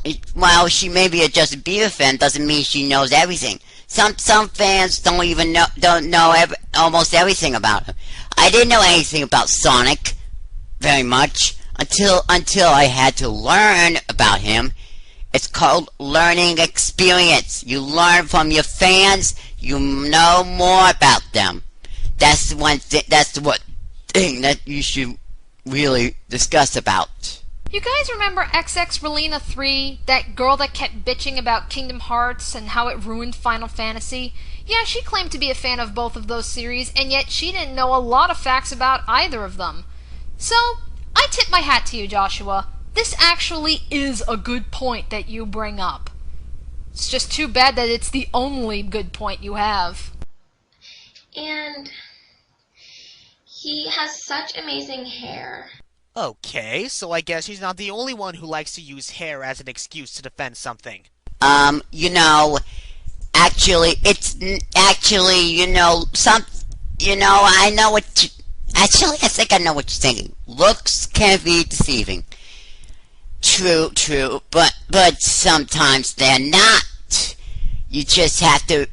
she may be a Justin Bieber fan doesn't mean she knows everything. Some fans don't know almost everything about him. I didn't know anything about Sonic very much until I had to learn about him. It's called learning experience. You learn from your fans. You know more about them. That's the one thing. That's the one thing that you should really discuss about. You guys remember XX Relina 3, that girl that kept bitching about Kingdom Hearts and how it ruined Final Fantasy? Yeah, she claimed to be a fan of both of those series, and yet she didn't know a lot of facts about either of them. So, I tip my hat to you, Joshua. This actually is a good point that you bring up. It's just too bad that it's the only good point you have. And he has such amazing hair. Okay, so I guess she's not the only one who likes to use hair as an excuse to defend something. I Actually, I think I know what you're saying. Looks can be deceiving. True, but sometimes they're not. You just have to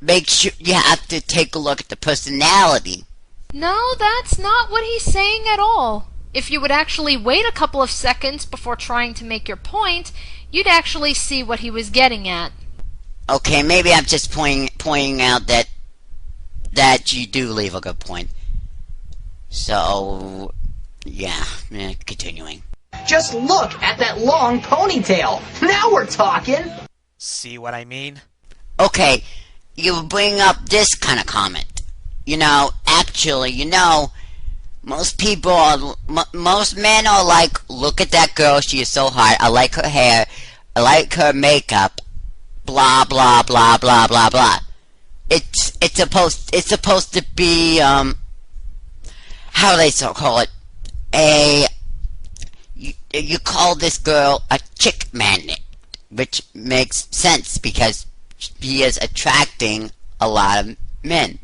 make sure you have to take a look at the personality. No, that's not what he's saying at all. If you would actually wait a couple of seconds before trying to make your point, you'd actually see what he was getting at. Okay, maybe I'm just pointing out that you do leave a good point. So, yeah, continuing. Just look at that long ponytail. Now we're talking. See what I mean? Okay, you bring up this kind of comment. Actually, most people are, most men are like, look at that girl, she is so hot, I like her hair, I like her makeup, blah, blah, blah, blah, blah, blah. It's supposed to be, how do they call it? You call this girl a chick magnet, which makes sense because he is attracting a lot of men.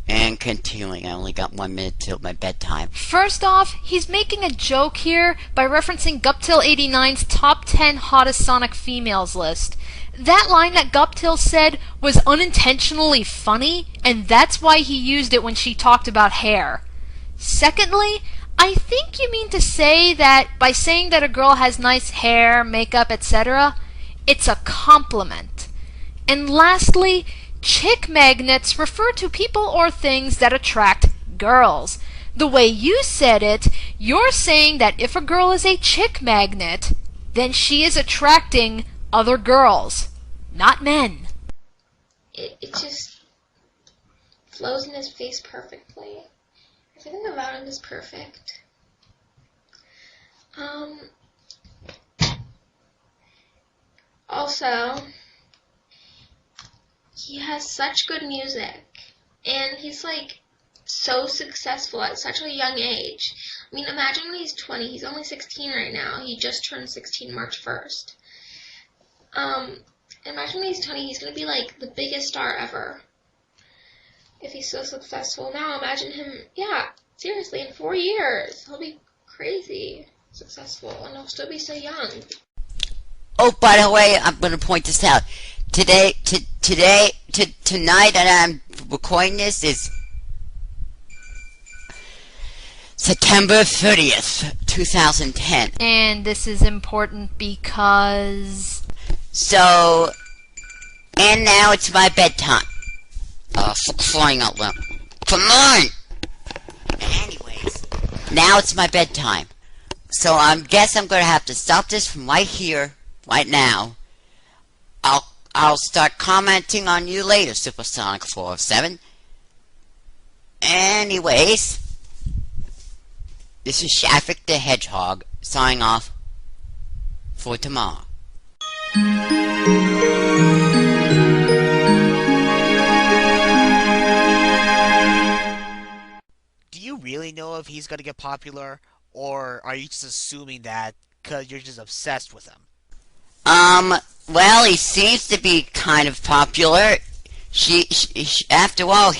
And continuing, I only got 1 minute till my bedtime. First off, he's making a joke here by referencing Guptil89's top 10 hottest Sonic females list. That line that Guptil said was unintentionally funny, and that's why he used it when she talked about hair. Secondly, I think you mean to say that by saying that a girl has nice hair, makeup, etc., it's a compliment. And lastly, chick magnets refer to people or things that attract girls. The way you said it, you're saying that if a girl is a chick magnet, then she is attracting other girls, not men. It just flows in his face perfectly. Everything about him is perfect. Also, he has such good music, and he's like so successful at such a young age. I mean, imagine when he's 20. He's only 16 right now. He just turned 16 March 1st. Imagine when he's 20, he's going to be like the biggest star ever. If he's so successful now, imagine him, yeah, seriously, in 4 years, he'll be crazy successful, and he'll still be so young. Oh, by the way, I'm going to point this out. Tonight that I'm recording this is September 30th, 2010. And this is important because... So, and now it's my bedtime. For crying out loud. Come on! Anyways, now it's my bedtime. So I guess I'm going to have to stop this from right here, right now. I'll start commenting on you later, Supersonic 407. Anyways, this is Joshua8428 the Hedgehog signing off for tomorrow. Do you really know if he's gonna get popular, or are you just assuming that because you're just obsessed with him? Well, he seems to be kind of popular. After all,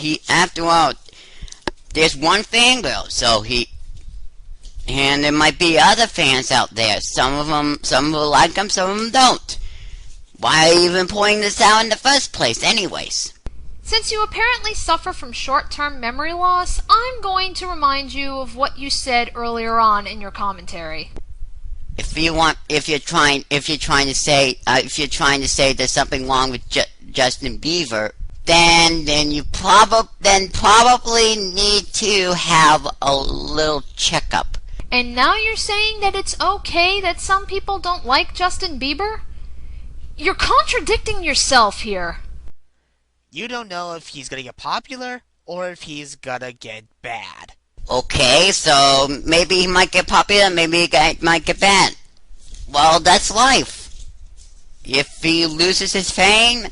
there's one fangirl, so and there might be other fans out there. Some will like him, some of them don't. Why even pointing this out in the first place, anyways? Since you apparently suffer from short-term memory loss, I'm going to remind you of what you said earlier on in your commentary. If you're trying to say there's something wrong with Justin Bieber, then you probably need to have a little checkup. And now you're saying that it's okay that some people don't like Justin Bieber? You're contradicting yourself here. You don't know if he's gonna get popular or if he's gonna get bad. Okay, so maybe he might get popular, maybe he might get bad. Well, that's life. If he loses his fame,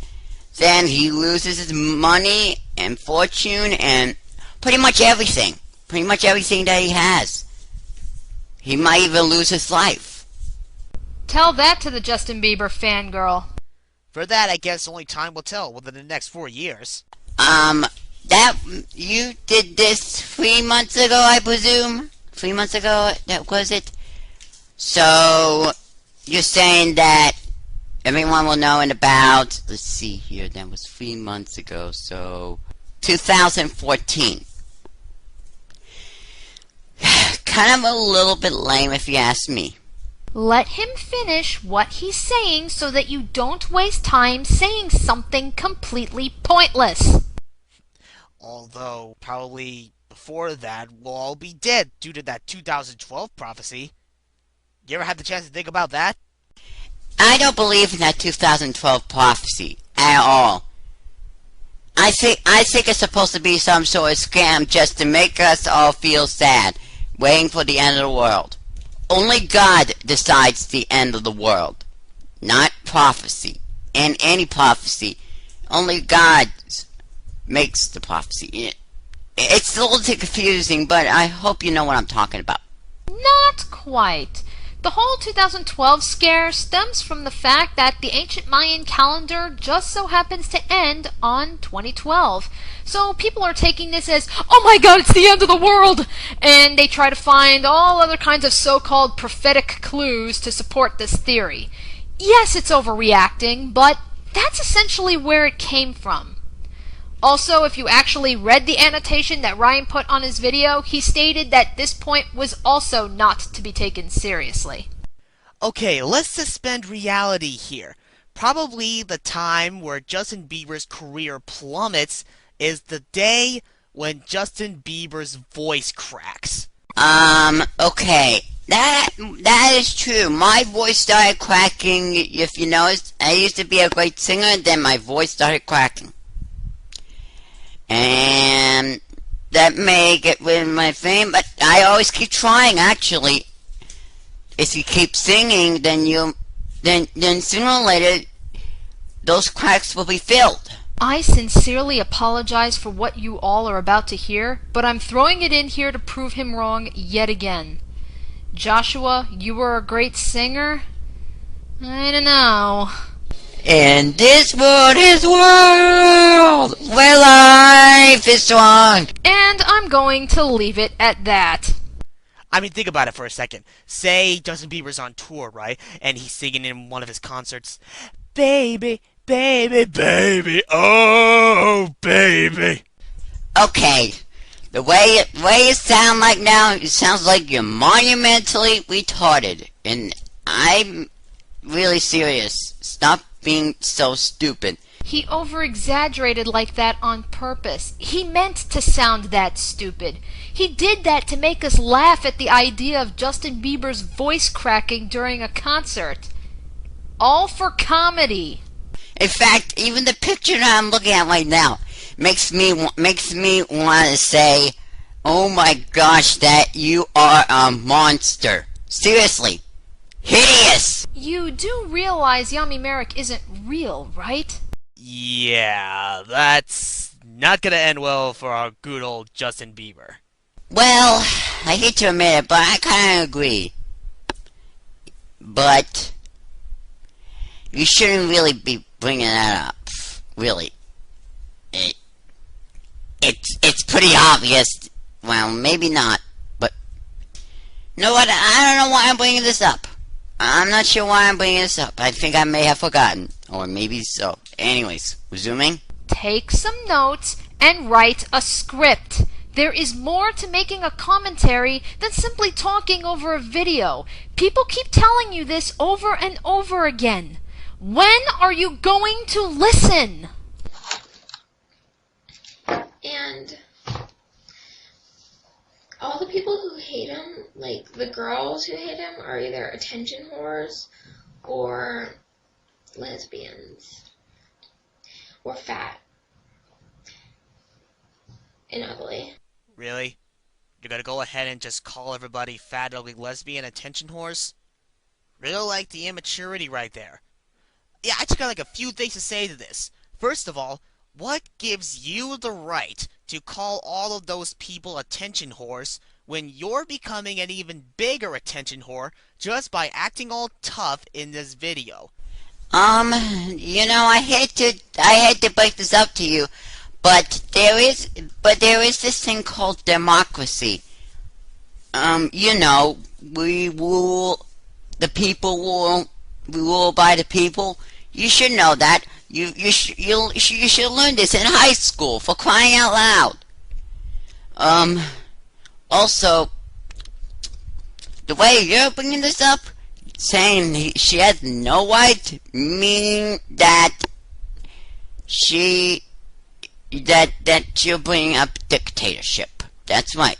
then he loses his money and fortune and pretty much everything. Pretty much everything that he has. He might even lose his life. Tell that to the Justin Bieber fangirl. For that, I guess only time will tell within the next 4 years. That you did this 3 months ago, I presume? 3 months ago, that was it? So, you're saying that everyone will know in about, let's see here, that was 3 months ago, so 2014. Kind of a little bit lame if you ask me. Let him finish what he's saying so that you don't waste time saying something completely pointless. Although, probably before that, we'll all be dead due to that 2012 prophecy. You ever had the chance to think about that? I don't believe in that 2012 prophecy at all. I think it's supposed to be some sort of scam just to make us all feel sad, waiting for the end of the world. Only God decides the end of the world, not prophecy. And any prophecy, only God makes the prophecy. It's a little too confusing, but I hope you know what I'm talking about. Not quite. The whole 2012 scare stems from the fact that the ancient Mayan calendar just so happens to end on 2012. So people are taking this as, oh my god, it's the end of the world! And they try to find all other kinds of so-called prophetic clues to support this theory. Yes, it's overreacting, but that's essentially where it came from. Also, if you actually read the annotation that Ryan put on his video, he stated that this point was also not to be taken seriously. Okay, let's suspend reality here. Probably the time where Justin Bieber's career plummets is the day when Justin Bieber's voice cracks. Okay. That is true. My voice started cracking, if you noticed. I used to be a great singer, and then my voice started cracking. And that may get rid of my fame, but I always keep trying, actually. If you keep singing, then sooner or later, those cracks will be filled. I sincerely apologize for what you all are about to hear, but I'm throwing it in here to prove him wrong yet again. Joshua, you were a great singer? I don't know. In this world where life is strong. And I'm going to leave it at that. I mean, think about it for a second. Say Justin Bieber's on tour, right? And he's singing in one of his concerts, "Baby, baby, baby, oh, baby." Okay, the way you sound like now, it sounds like you're monumentally retarded. And I'm really serious. Stop being so stupid. He over-exaggerated like that on purpose. He meant to sound that stupid. He did that to make us laugh at the idea of Justin Bieber's voice cracking during a concert. All for comedy. In fact, even the picture that I'm looking at right now makes me want to say, oh my gosh, that you are a monster. Seriously. Hideous! You do realize Yami Merrick isn't real, right? Yeah, that's not gonna end well for our good old Justin Bieber. Well, I hate to admit it, but I kind of agree. But you shouldn't really be bringing that up. Really, it's pretty obvious. Well, maybe not, but you know what? I don't know why I'm bringing this up. I'm not sure why I'm bringing this up. I think I may have forgotten, or maybe so. Anyways, resuming. Take some notes and write a script. There is more to making a commentary than simply talking over a video. People keep telling you this over and over again. When are you going to listen? And all the people who hate him, like the girls who hate him, are either attention whores or lesbians or fat and ugly. Really? You're gonna go ahead and just call everybody fat, ugly, lesbian, attention whores? Really like the immaturity right there. Yeah, I just got like a few things to say to this. First of all, what gives you the right to call all of those people attention whores when you're becoming an even bigger attention whore just by acting all tough in this video? You know, I hate to break this up to you, But there is this thing called democracy. You know, we rule, the people rule, we rule by the people. You should know that. You should learn this in high school, for crying out loud. Also, the way you're bringing this up, saying she has no right, meaning that you're bringing up dictatorship. That's right.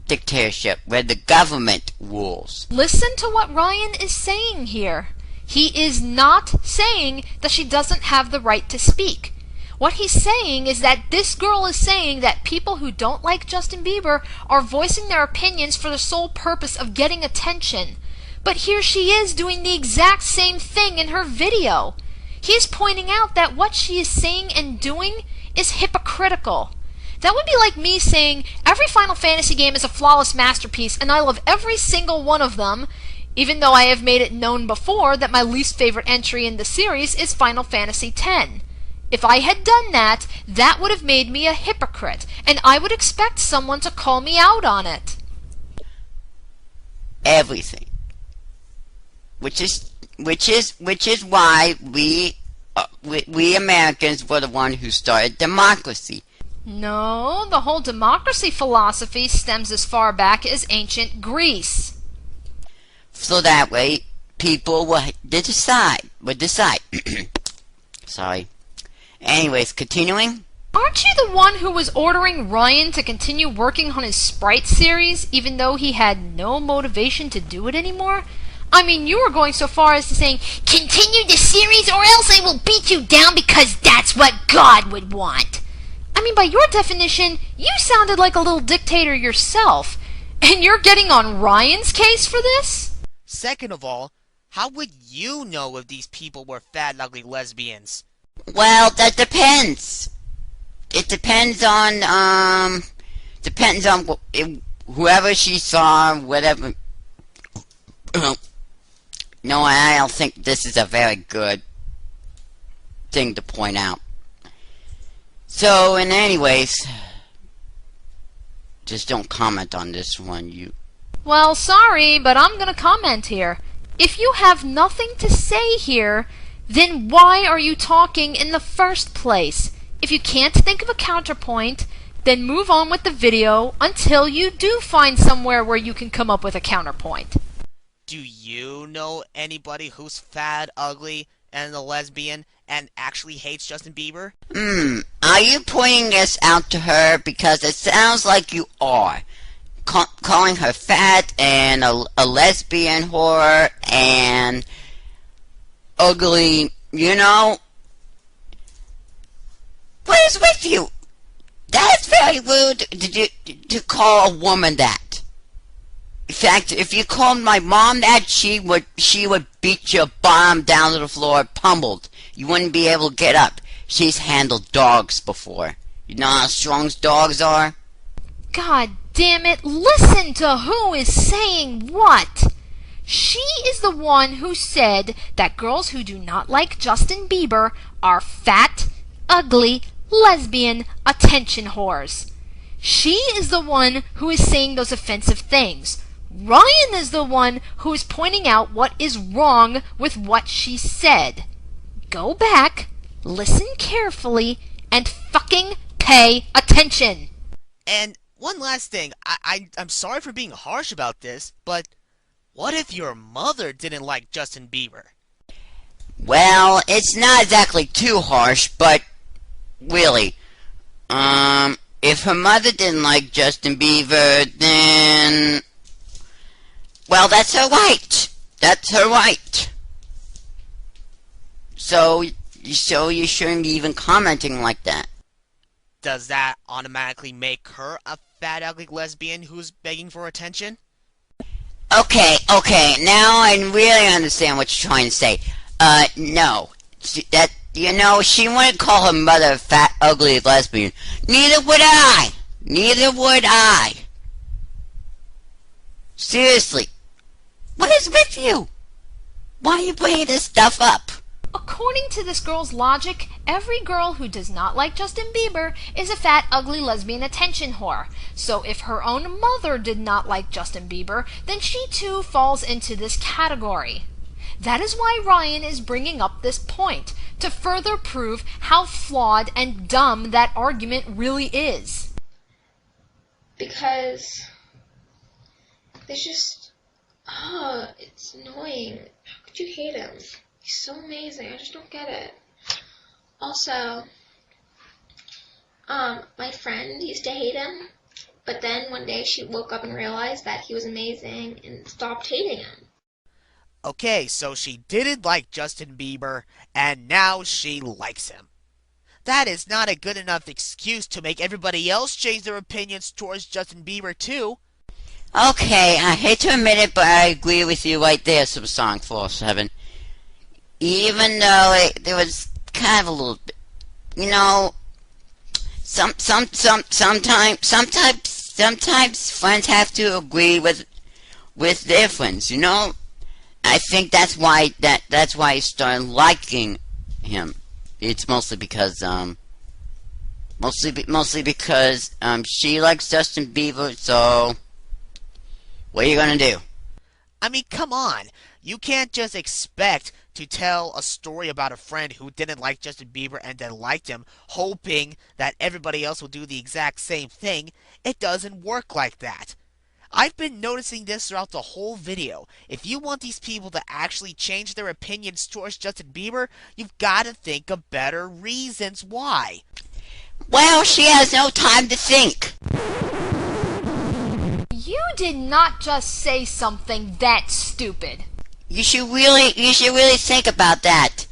Dictatorship, where the government rules. Listen to what Ryan is saying here. He is not saying that she doesn't have the right to speak. What he's saying is that this girl is saying that people who don't like Justin Bieber are voicing their opinions for the sole purpose of getting attention. But here she is doing the exact same thing in her video. He is pointing out that what she is saying and doing is hypocritical. That would be like me saying every Final Fantasy game is a flawless masterpiece and I love every single one of them, even though I have made it known before that my least favorite entry in the series is Final Fantasy X. If I had done that, that would have made me a hypocrite, and I would expect someone to call me out on it. Everything. Which is why we Americans were the one who started democracy. No, the whole democracy philosophy stems as far back as ancient Greece. So that way, people would decide. Sorry. Anyways, continuing. Aren't you the one who was ordering Ryan to continue working on his Sprite series, even though he had no motivation to do it anymore? I mean, you were going so far as to saying, "Continue the series or else I will beat you down because that's what God would want." I mean, by your definition, you sounded like a little dictator yourself. And you're getting on Ryan's case for this? Second of all, how would you know if these people were fat, ugly lesbians? Well, that depends. It depends on whoever she saw, whatever. No, I don't think this is a very good thing to point out. So, and anyways, just don't comment on this one, you. Well, sorry, but I'm gonna comment here. If you have nothing to say here, then why are you talking in the first place? If you can't think of a counterpoint, then move on with the video until you do find somewhere where you can come up with a counterpoint. Do you know anybody who's fat, ugly, and a lesbian, and actually hates Justin Bieber? Are you pointing this out to her? Because it sounds like you are. Calling her fat and a lesbian whore and ugly, you know? What is with you? That's very rude to call a woman that. In fact, if you called my mom that, she would beat your bottom down to the floor, pummeled. You wouldn't be able to get up. She's handled dogs before. You know how strong dogs are? God damn it, listen to who is saying what. She is the one who said that girls who do not like Justin Bieber are fat, ugly, lesbian, attention whores. She is the one who is saying those offensive things. Ryan is the one who is pointing out what is wrong with what she said. Go back, listen carefully, and fucking pay attention. And one last thing, I'm sorry for being harsh about this, but what if your mother didn't like Justin Bieber? Well, it's not exactly too harsh, but really, if her mother didn't like Justin Bieber, then, well, that's her right. That's her right. So you shouldn't be even commenting like that. Does that automatically make her a fat, ugly lesbian who's begging for attention? Okay, now I really understand what you're trying to say. No. She wouldn't call her mother a fat, ugly lesbian. Neither would I. Neither would I. Seriously. What is with you? Why are you bringing this stuff up? According to this girl's logic, every girl who does not like Justin Bieber is a fat, ugly lesbian attention whore. So if her own mother did not like Justin Bieber, then she too falls into this category. That is why Ryan is bringing up this point, to further prove how flawed and dumb that argument really is. Because there's just, it's annoying. How could you hate him? He's so amazing. I just don't get it. Also, my friend used to hate him, but then one day she woke up and realized that he was amazing and stopped hating him. Okay, so she didn't like Justin Bieber, and now she likes him. That is not a good enough excuse to make everybody else change their opinions towards Justin Bieber, too. Okay, I hate to admit it, but I agree with you right there, Supersonic 407. Even though there was kind of a little bit, you know, sometimes friends have to agree with their friends, you know. I think that's why I started liking him. It's mostly because she likes Justin Bieber. So what are you gonna do? I mean, come on. You can't just expect to tell a story about a friend who didn't like Justin Bieber and then liked him, hoping that everybody else will do the exact same thing. It doesn't work like that. I've been noticing this throughout the whole video. If you want these people to actually change their opinions towards Justin Bieber, you've got to think of better reasons why. Well, she has no time to think. You did not just say something that stupid. You should really think about that.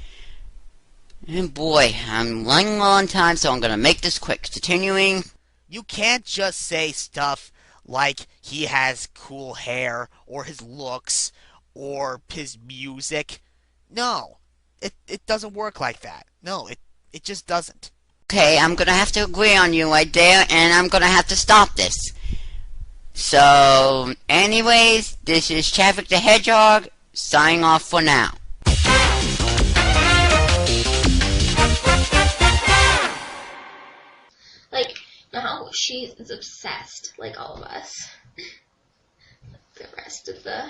And boy, I'm running low on time, so I'm gonna make this quick. Continuing. You can't just say stuff like he has cool hair, or his looks, or his music. No, it doesn't work like that. No, it just doesn't. Okay, I'm gonna have to agree on you right there, and I'm gonna have to stop this. So, anyways, this is Sidney the Hedgehog, signing off for now. Like, now she is obsessed, like all of us. The rest of the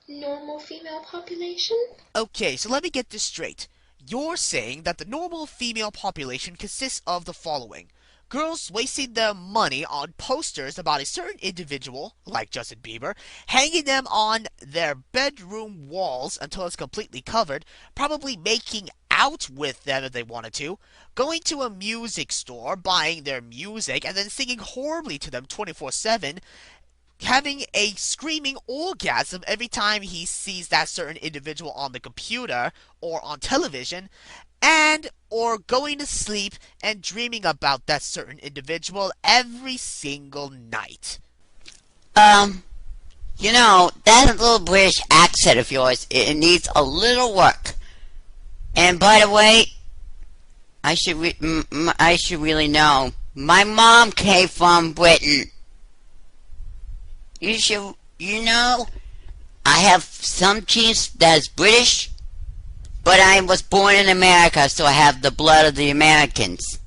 normal female population. Okay, so let me get this straight. You're saying that the normal female population consists of the following. Girls wasting their money on posters about a certain individual, like Justin Bieber, hanging them on their bedroom walls until it's completely covered, probably making out with them if they wanted to, going to a music store, buying their music, and then singing horribly to them 24/7, having a screaming orgasm every time he sees that certain individual on the computer or on television, or going to sleep and dreaming about that certain individual every single night. You know, that little British accent of yours, it needs a little work. And by the way, I should really know, my mom came from Britain. You know, I have some genes that's British, but I was born in America, so I have the blood of the Americans.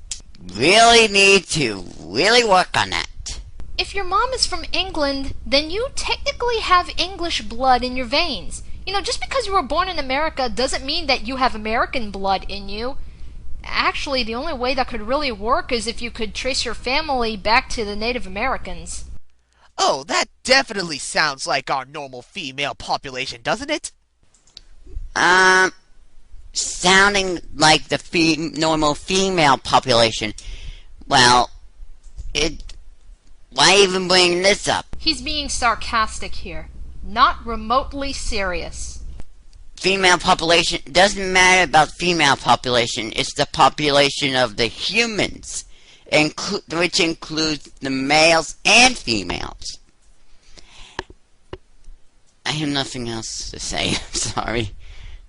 Really need to really work on that. If your mom is from England, then you technically have English blood in your veins. You know, just because you were born in America doesn't mean that you have American blood in you. Actually, the only way that could really work is if you could trace your family back to the Native Americans. Oh, that definitely sounds like our normal female population, doesn't it? Sounding like the normal female population. Well, why even bring this up? He's being sarcastic here, not remotely serious. Female population, doesn't matter about female population, it's the population of the humans, which includes the males and females. I have nothing else to say, I'm sorry.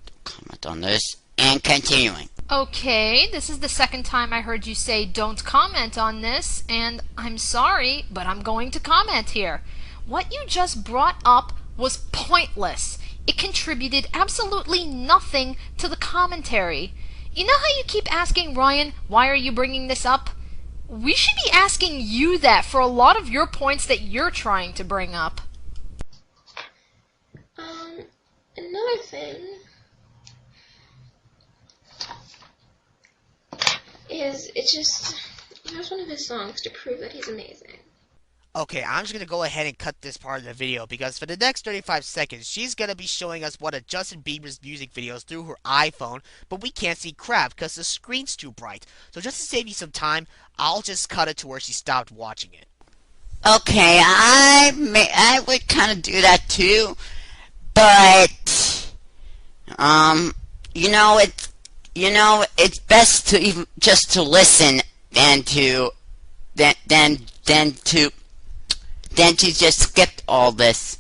Don't comment on this. And continuing. Okay, this is the second time I heard you say don't comment on this, and I'm sorry, but I'm going to comment here. What you just brought up was pointless. It contributed absolutely nothing to the commentary. You know how you keep asking Ryan, why are you bringing this up? We should be asking you that for a lot of your points that you're trying to bring up. Another thing is, here's one of his songs to prove that he's amazing. Okay, I'm just going to go ahead and cut this part of the video because for the next 35 seconds, she's going to be showing us one of Justin Bieber's music videos through her iPhone, but we can't see crap because the screen's too bright. So just to save you some time, I'll just cut it to where she stopped watching it. Okay, I would kind of do that too, but it's best to even just to listen than to just skip all this.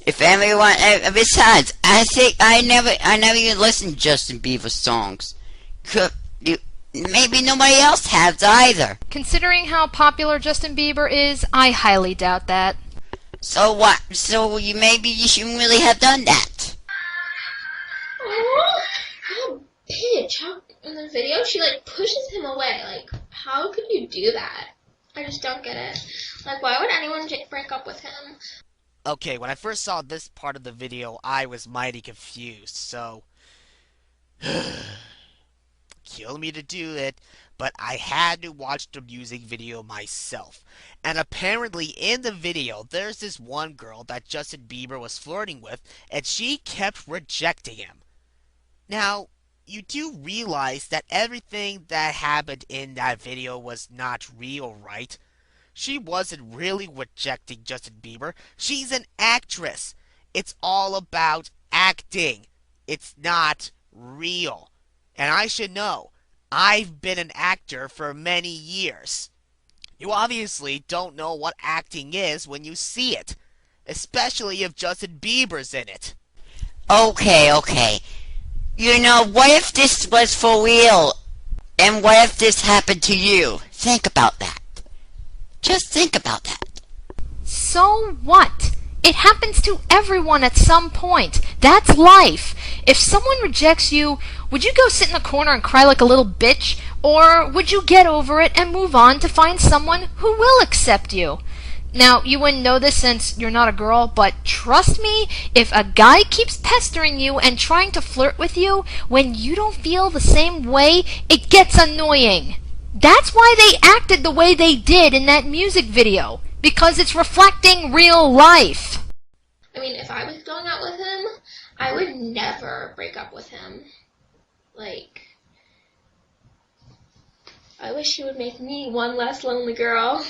If everyone, besides, I never even listened to Justin Bieber songs. Maybe nobody else has either. Considering how popular Justin Bieber is, I highly doubt that. So what? So maybe you shouldn't really have done that. Oh, how bitch! How in the video she pushes him away. How could you do that? I just don't get it. Why would anyone break up with him? Okay, when I first saw this part of the video, I was mighty confused, so kill me to do it, but I had to watch the music video myself. And apparently in the video, there's this one girl that Justin Bieber was flirting with, and she kept rejecting him. Now, you do realize that everything that happened in that video was not real, right? She wasn't really rejecting Justin Bieber. She's an actress. It's all about acting. It's not real. And I should know. I've been an actor for many years. You obviously don't know what acting is when you see it. Especially if Justin Bieber's in it. Okay. What if this was for real? And what if this happened to you? Think about that. Just think about that. So what? It happens to everyone at some point. That's life. If someone rejects you, would you go sit in the corner and cry like a little bitch? Or would you get over it and move on to find someone who will accept you? Now, you wouldn't know this since you're not a girl, but trust me, if a guy keeps pestering you and trying to flirt with you when you don't feel the same way, it gets annoying. That's why they acted the way they did in that music video. Because it's reflecting real life. I mean, if I was going out with him, I would never break up with him. I wish he would make me one less lonely girl.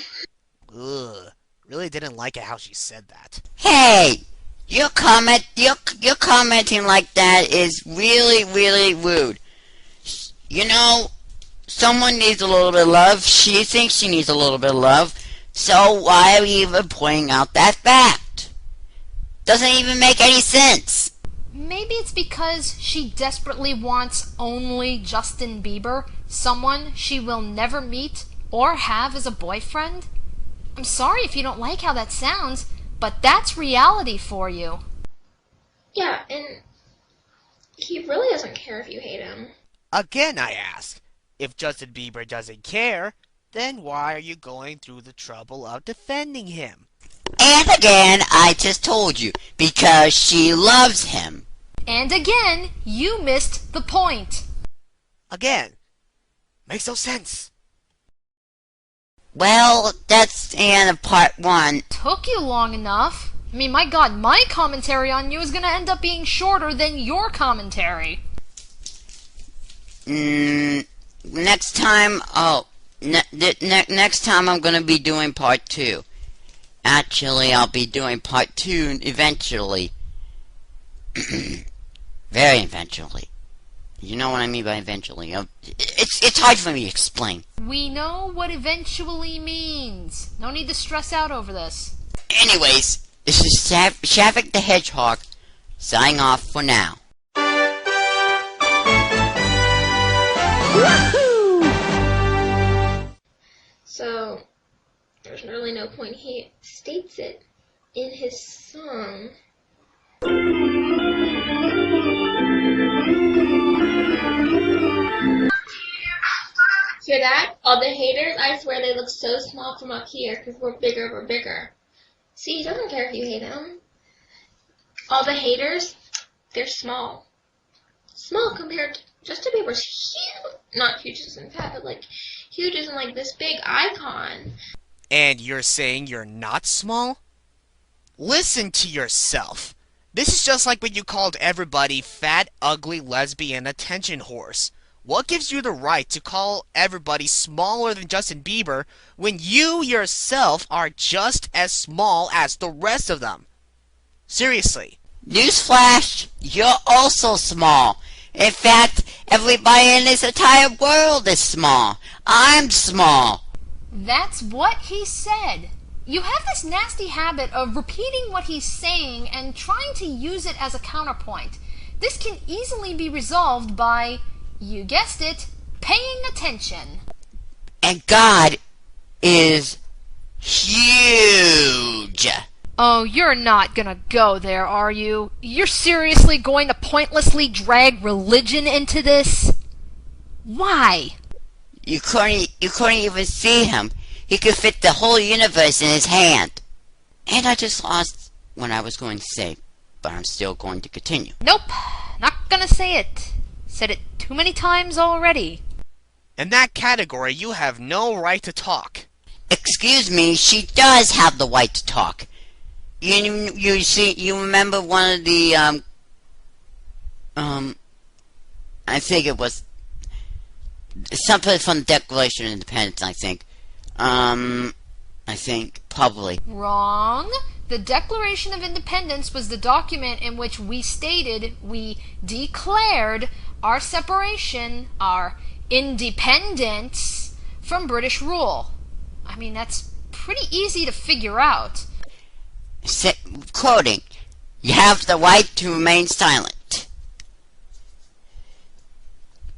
Ugh, really didn't like it how she said that. Hey, your commenting like that is really, really rude. Someone needs a little bit of love. She thinks she needs a little bit of love. So why are you even pointing out that fact? Doesn't even make any sense. Maybe it's because she desperately wants only Justin Bieber, someone she will never meet or have as a boyfriend. I'm sorry if you don't like how that sounds, but that's reality for you. Yeah, and he really doesn't care if you hate him. Again, I ask, if Justin Bieber doesn't care, then why are you going through the trouble of defending him? And again, I just told you, because she loves him. And again, you missed the point. Again, makes no sense. Well, that's the end of part 1. Took you long enough. I mean, my God, my commentary on you is going to end up being shorter than your commentary. Next time, next time I'm going to be doing part 2. Actually, I'll be doing part 2 eventually. Very eventually. You know what I mean by eventually. It's hard for me to explain. We know what eventually means. No need to stress out over this. Anyways, this is Sidney the Hedgehog signing off for now. So, there's really no point. He states it in his song. Hear that? All the haters, I swear they look so small from up here because we're bigger. See, he doesn't care if you hate him. All the haters, they're small. Small compared to Justin Bieber's huge. Not huge as in fat, but like huge as in like this big icon. And you're saying you're not small? Listen to yourself. This is just like when you called everybody fat, ugly, lesbian, attention whores. What gives you the right to call everybody smaller than Justin Bieber when you yourself are just as small as the rest of them? Seriously. Newsflash, you're also small. In fact, everybody in this entire world is small. I'm small. That's what he said. You have this nasty habit of repeating what he's saying and trying to use it as a counterpoint. This can easily be resolved by, you guessed it, paying attention. And God is huge. Oh, you're not gonna go there, are you? You're seriously going to pointlessly drag religion into this? Why? You couldn't even see him. He could fit the whole universe in his hand. And I just lost what I was going to say, but I'm still going to continue. Nope, not gonna say it. Said it too many times already. In that category, you have no right to talk. Excuse me, she does have the right to talk. You see, you remember one of the, I think it was something from the Declaration of Independence, I think, probably. Wrong. The Declaration of Independence was the document in which we declared our separation, our independence from British rule. I mean, that's pretty easy to figure out. Quoting, you have the right to remain silent.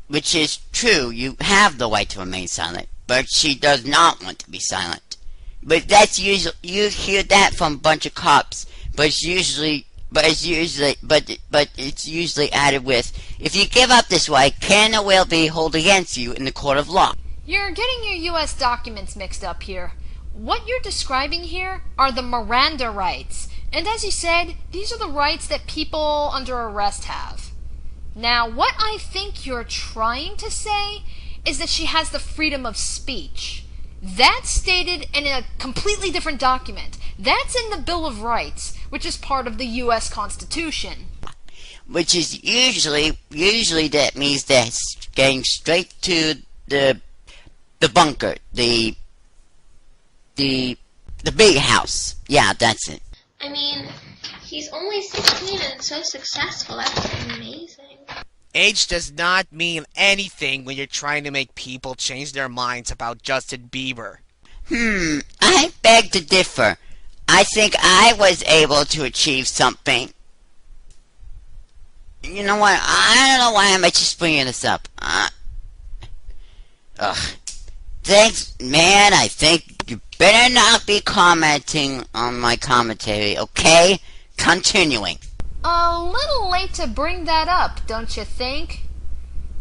Which is true, you have the right to remain silent, but she does not want to be silent. But that's usually, you hear that from a bunch of cops, but it's usually added with, if you give up this right, can or will be held against you in the court of law. You're getting your U.S. documents mixed up here. What you're describing here are the Miranda rights, and as you said, these are the rights that people under arrest have. Now, what I think you're trying to say is that she has the freedom of speech. That's stated in a completely different document. That's in the Bill of Rights, which is part of the U.S. Constitution. Which is usually that means they're getting straight to the bunker, the big house. Yeah, that's it. I mean, he's only 16 and so successful. That's amazing. Age does not mean anything when you're trying to make people change their minds about Justin Bieber. I beg to differ. I think I was able to achieve something. You know what? I don't know why I'm just bringing this up. Thanks, man. I think you better not be commenting on my commentary, okay? Continuing. A little late to bring that up, don't you think?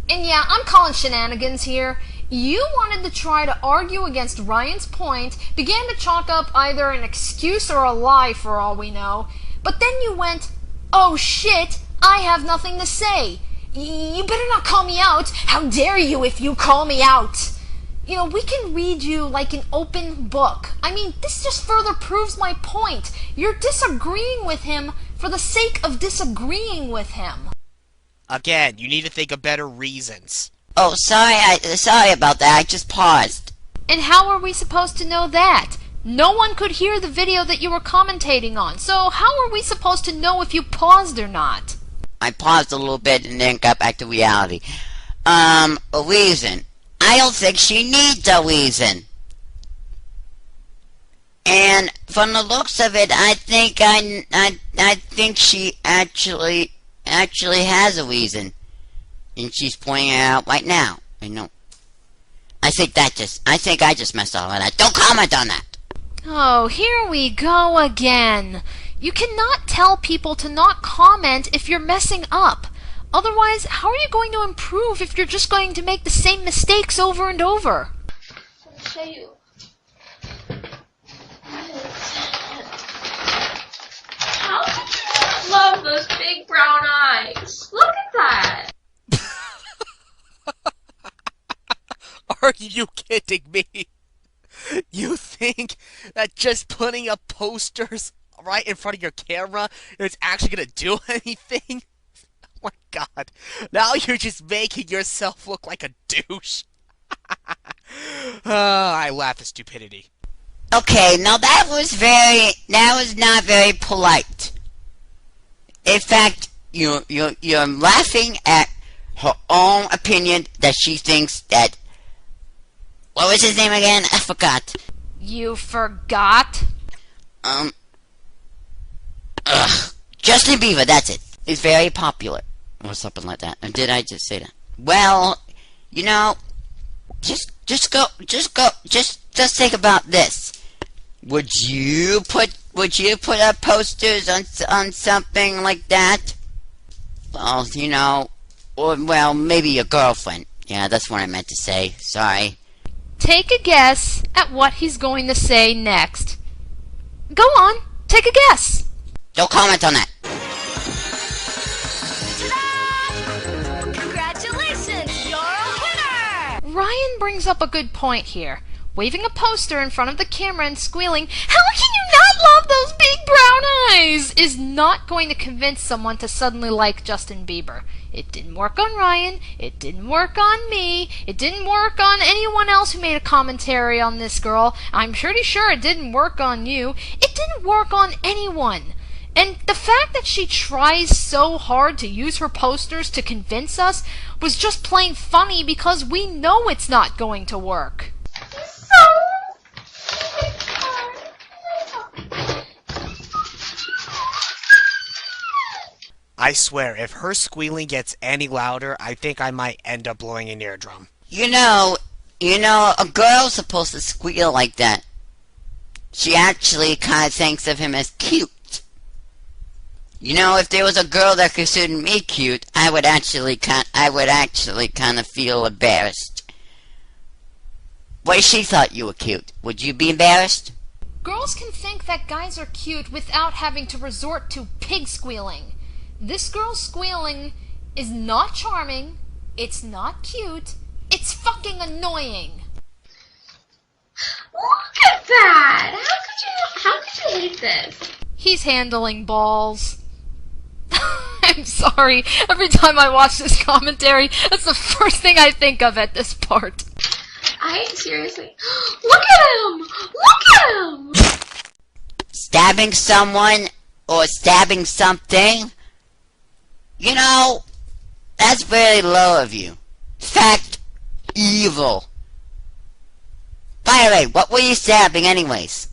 And yeah, I'm calling shenanigans here. You wanted to try to argue against Ryan's point, began to chalk up either an excuse or a lie for all we know, but then you went, oh shit, I have nothing to say. You better not call me out. How dare you if you call me out? You know, we can read you like an open book. I mean, this just further proves my point. You're disagreeing with him for the sake of disagreeing with him. Again, you need to think of better reasons. Oh, sorry about that. I just paused. And how are we supposed to know that? No one could hear the video that you were commentating on, so how are we supposed to know if you paused or not? I paused a little bit and then got back to reality. A reason. I don't think she needs a reason. And from the looks of it, I think she actually has a reason. And she's pointing it out right now. I know. I think I just messed all of that. Don't comment on that. Oh, here we go again. You cannot tell people to not comment if you're messing up. Otherwise, how are you going to improve if you're just going to make the same mistakes over and over? I'll show you. How could you not love those big brown eyes? Look at that! Are you kidding me? You think that just putting up posters right in front of your camera is actually gonna do anything? Oh my god. Now you're just making yourself look like a douche. I laugh at stupidity. Okay, now that was not very polite. In fact, you're laughing at her own opinion that she thinks that. What was his name again? I forgot. You forgot? Justin Bieber, that's it. He's very popular. Or something like that. Or did I just say that? Well, you know, just think about this. Would you put up posters on something like that? Well, you know, or well, maybe your girlfriend. Yeah, that's what I meant to say. Sorry. Take a guess at what he's going to say next. Go on, take a guess. Don't comment on that. Ta-da! Congratulations, you're a winner! Ryan brings up a good point here. Waving a poster in front of the camera and squealing, "How can you not love those big brown eyes?" is not going to convince someone to suddenly like Justin Bieber. It didn't work on Ryan, it didn't work on me, it didn't work on anyone else who made a commentary on this girl. I'm pretty sure it didn't work on you. It didn't work on anyone. And the fact that she tries so hard to use her posters to convince us was just plain funny because we know it's not going to work. I swear, if her squealing gets any louder, I think I might end up blowing an eardrum. You know, a girl's supposed to squeal like that. She actually kind of thinks of him as cute. You know, if there was a girl that considered me cute, I would actually kind of feel embarrassed. What if she thought you were cute? Would you be embarrassed? Girls can think that guys are cute without having to resort to pig squealing. This girl's squealing is not charming, it's not cute, it's fucking annoying. Look at that! How could you hate this? He's handling balls. I'm sorry, every time I watch this commentary, that's the first thing I think of at this part. Seriously, look at him! Look at him! Stabbing someone or stabbing something? You know, that's very low of you. In fact, evil. By the way, what were you stabbing anyways?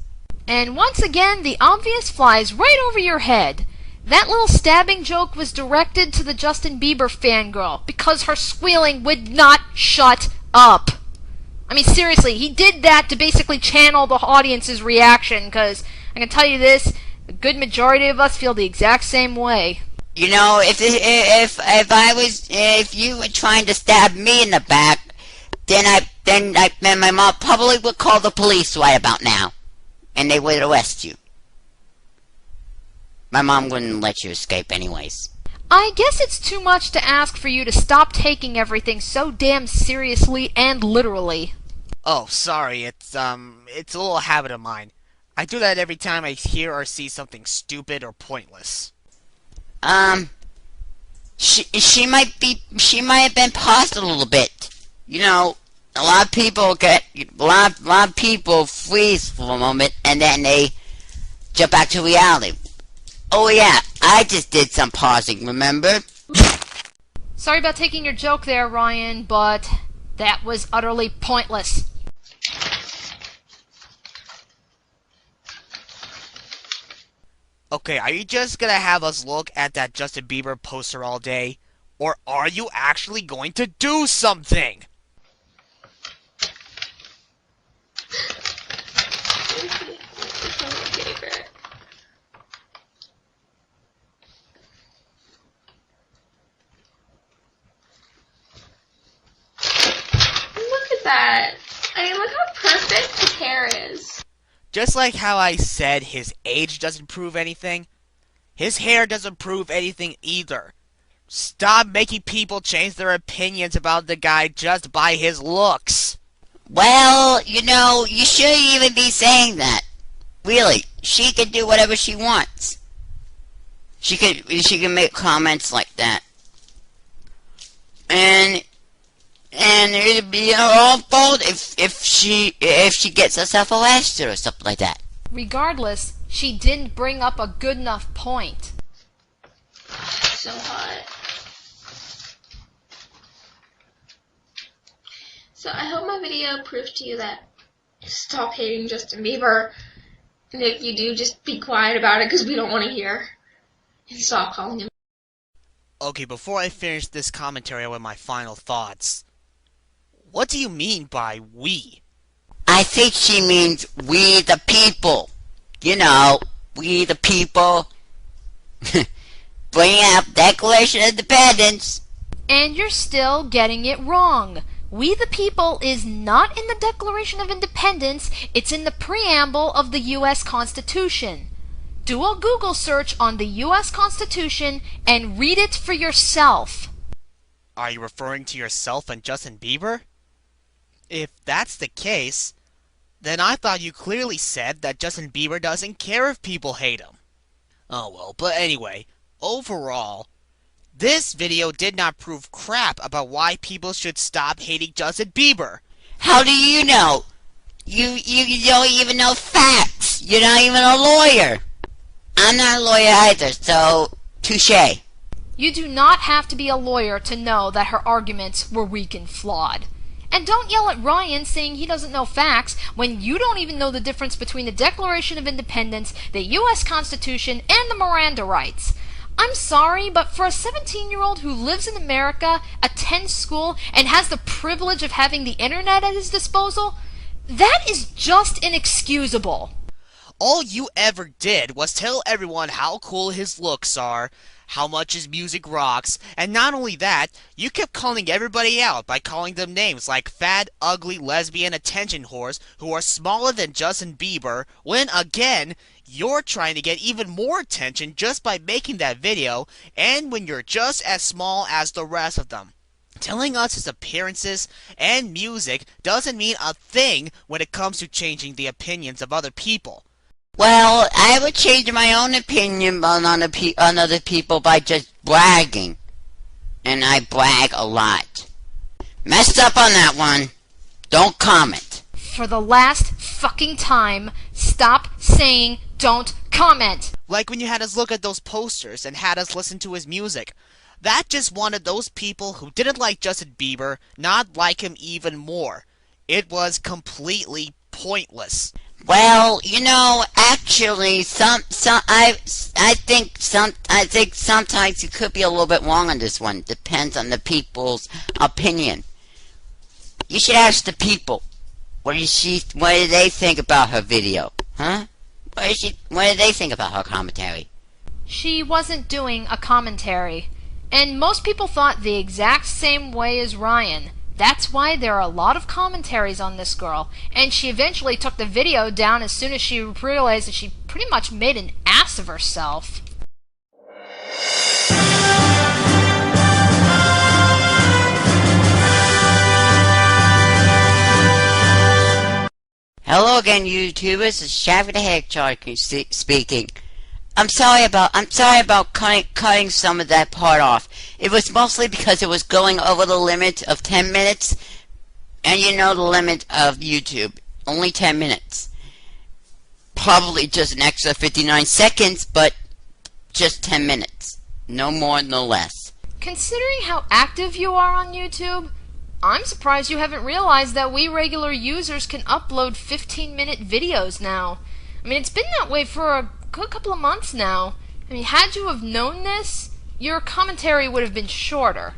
And once again, the obvious flies right over your head. That little stabbing joke was directed to the Justin Bieber fangirl because her squealing would not shut up. I mean, seriously, he did that to basically channel the audience's reaction, because I can tell you this, a good majority of us feel the exact same way. You know, if you were trying to stab me in the back, then my mom probably would call the police right about now, and they would arrest you. My mom wouldn't let you escape anyways. I guess it's too much to ask for you to stop taking everything so damn seriously and literally. Oh, sorry, it's a little habit of mine. I do that every time I hear or see something stupid or pointless. She might have been paused a little bit. You know, a lot of people freeze for a moment and then they jump back to reality. Oh yeah, I just did some pausing, remember? Sorry about taking your joke there, Ryan, but that was utterly pointless. Okay, are you just gonna have us look at that Justin Bieber poster all day? Or are you actually going to do something? at that. I mean, look how perfect his hair is. Just like how I said his age doesn't prove anything, his hair doesn't prove anything either. Stop making people change their opinions about the guy just by his looks. Well, you know, you shouldn't even be saying that. Really, she can do whatever she wants. She can make comments like that. And it'd be her own fault if she gets herself arrested or something like that. Regardless, she didn't bring up a good enough point. So hot. So I hope my video proved to you that stop hating Justin Bieber. And if you do, just be quiet about it because we don't want to hear. And stop calling him. Okay, before I finish this commentary with my final thoughts, what do you mean by we? I think she means we the people. You know, we the people. Bring up Declaration of Independence. And you're still getting it wrong. We the people is not in the Declaration of Independence, it's in the preamble of the U.S. Constitution. Do a Google search on the U.S. Constitution and read it for yourself. Are you referring to yourself and Justin Bieber? If that's the case, then I thought you clearly said that Justin Bieber doesn't care if people hate him. Oh well, but anyway, overall, this video did not prove crap about why people should stop hating Justin Bieber. How do you know? You don't even know facts. You're not even a lawyer. I'm not a lawyer either, so touche. You do not have to be a lawyer to know that her arguments were weak and flawed. And don't yell at Ryan saying he doesn't know facts when you don't even know the difference between the Declaration of Independence, the U.S. Constitution, and the Miranda rights. I'm sorry, but for a 17-year-old who lives in America, attends school, and has the privilege of having the internet at his disposal, that is just inexcusable. All you ever did was tell everyone how cool his looks are, how much his music rocks, and not only that, you kept calling everybody out by calling them names like fat, ugly, lesbian attention whores who are smaller than Justin Bieber, when again, you're trying to get even more attention just by making that video, and when you're just as small as the rest of them. Telling us his appearances and music doesn't mean a thing when it comes to changing the opinions of other people. Well, I would change my own opinion on other people by just bragging. And I brag a lot. Messed up on that one. Don't comment. For the last fucking time, stop saying don't comment. Like when you had us look at those posters and had us listen to his music. That just wanted those people who didn't like Justin Bieber not like him even more. It was completely pointless. Well, you know, actually, I think sometimes you could be a little bit wrong on this one. Depends on the people's opinion. You should ask the people. What do they think about her video? Huh? What do they think about her commentary? She wasn't doing a commentary. And most people thought the exact same way as Ryan. That's why there are a lot of commentaries on this girl, and she eventually took the video down as soon as she realized that she pretty much made an ass of herself. Hello again, YouTubers. It's Sidney The Hedgehog speaking. I'm sorry about cutting some of that part off. It was mostly because it was going over the limit of 10 minutes. And you know the limit of YouTube. Only 10 minutes. Probably just an extra 59 seconds, but just 10 minutes. No more, no less. Considering how active you are on YouTube, I'm surprised you haven't realized that we regular users can upload 15-minute videos now. I mean, it's been that way for a good couple of months now. I mean, had you have known this, your commentary would have been shorter.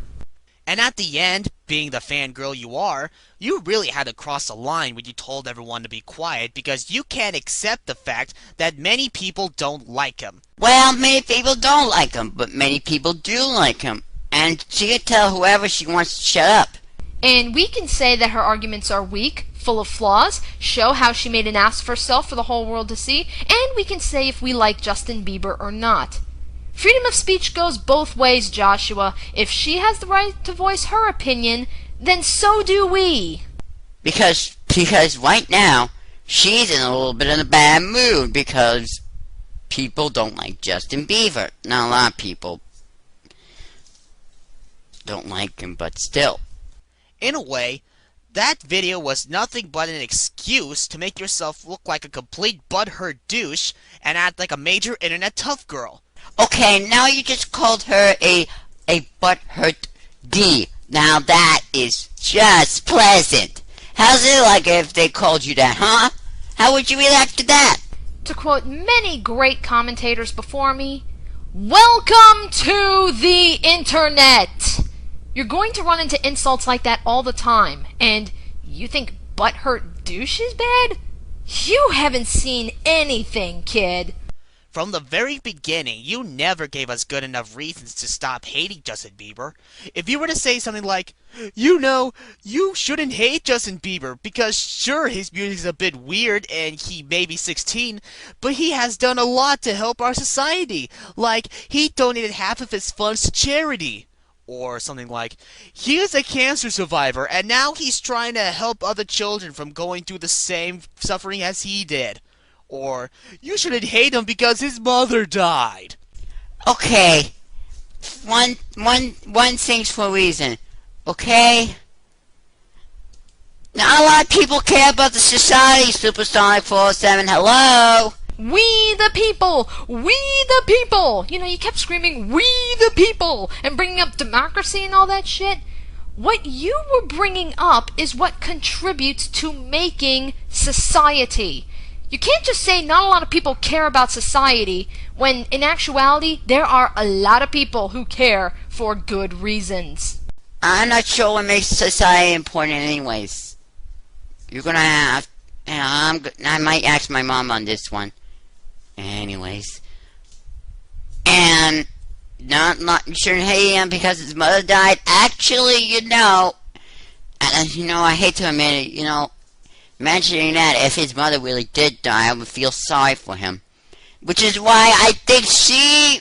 And at the end, being the fangirl you are, you really had to cross the line when you told everyone to be quiet because you can't accept the fact that many people don't like him. Well, many people don't like him, but many people do like him. And she could tell whoever she wants to shut up. And we can say that her arguments are weak, full of flaws, show how she made an ass of herself for the whole world to see, and we can say if we like Justin Bieber or not. Freedom of speech goes both ways, Joshua. If she has the right to voice her opinion, then so do we. Because right now, she's in a little bit of a bad mood because people don't like Justin Bieber. Not a lot of people don't like him, but still. In a way, that video was nothing but an excuse to make yourself look like a complete butthurt douche and act like a major internet tough girl. Okay, now you just called her a butthurt D. Now that is just pleasant. How's it like if they called you that, huh? How would you react to that? To quote many great commentators before me, welcome to the internet! You're going to run into insults like that all the time, and you think butthurt douche is bad? You haven't seen anything, kid. From the very beginning, you never gave us good enough reasons to stop hating Justin Bieber. If you were to say something like, you know, you shouldn't hate Justin Bieber because sure, his music's a bit weird and he may be 16, but he has done a lot to help our society. Like, he donated half of his funds to charity. Or something like, he is a cancer survivor and now he's trying to help other children from going through the same suffering as he did. Or, you shouldn't hate him because his mother died. Okay. One thing's for a reason. Okay? Not a lot of people care about the society, Supersonic 407. Hello? We the people! We the people! You know, you kept screaming, we the people! And bringing up democracy and all that shit. What you were bringing up is what contributes to making society. You can't just say not a lot of people care about society, when in actuality, there are a lot of people who care for good reasons. I'm not sure what makes society important anyways. You're gonna have... I might ask my mom on this one. Anyways. And... you shouldn't hate him because his mother died. Actually, you know... I hate to admit it, mentioning that if his mother really did die, I would feel sorry for him. Which is why I think she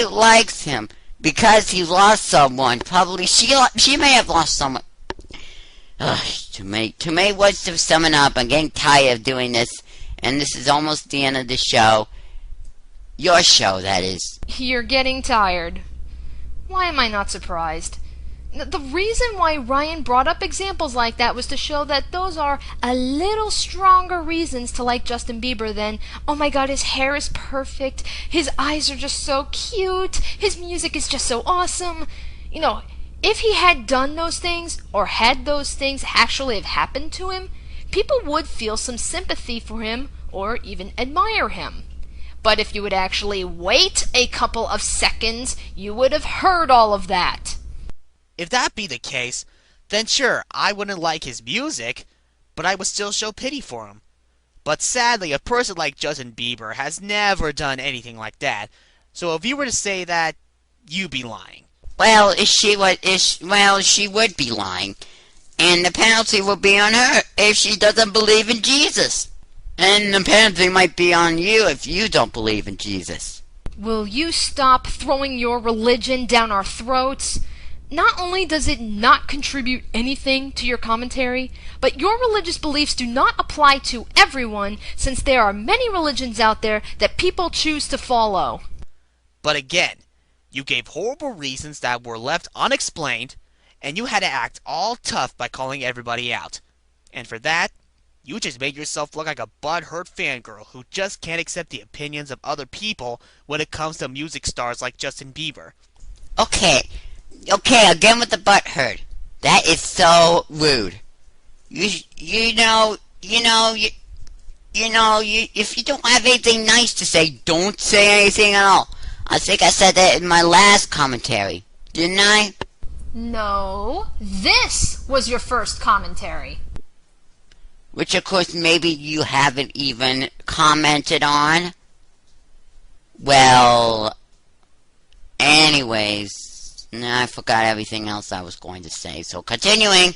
likes him. Because he lost someone. Probably she may have lost someone. Ugh, too many words to sum it up. I'm getting tired of doing this. And this is almost the end of the show. Your show, that is. You're getting tired. Why am I not surprised? The reason why Ryan brought up examples like that was to show that those are a little stronger reasons to like Justin Bieber than, oh my god, his hair is perfect, his eyes are just so cute, his music is just so awesome. If he had done those things, or had those things actually have happened to him, people would feel some sympathy for him, or even admire him. But if you would actually wait a couple of seconds, you would have heard all of that. If that be the case, then sure, I wouldn't like his music, but I would still show pity for him. But sadly, a person like Justin Bieber has never done anything like that, so if you were to say that, you'd be lying. Well, she would be lying. And the penalty would be on her if she doesn't believe in Jesus. And the penalty might be on you if you don't believe in Jesus. Will you stop throwing your religion down our throats? Not only does it not contribute anything to your commentary, but your religious beliefs do not apply to everyone, since there are many religions out there that people choose to follow. But again, you gave horrible reasons that were left unexplained, and you had to act all tough by calling everybody out. And for that, you just made yourself look like a butthurt fangirl who just can't accept the opinions of other people when it comes to music stars like Justin Bieber. Okay, again with the butthurt. That is so rude. If you don't have anything nice to say, don't say anything at all. I think I said that in my last commentary, didn't I? No, this was your first commentary. Which, of course, maybe you haven't even commented on. Well, anyways, Nah, I forgot everything else I was going to say, so continuing.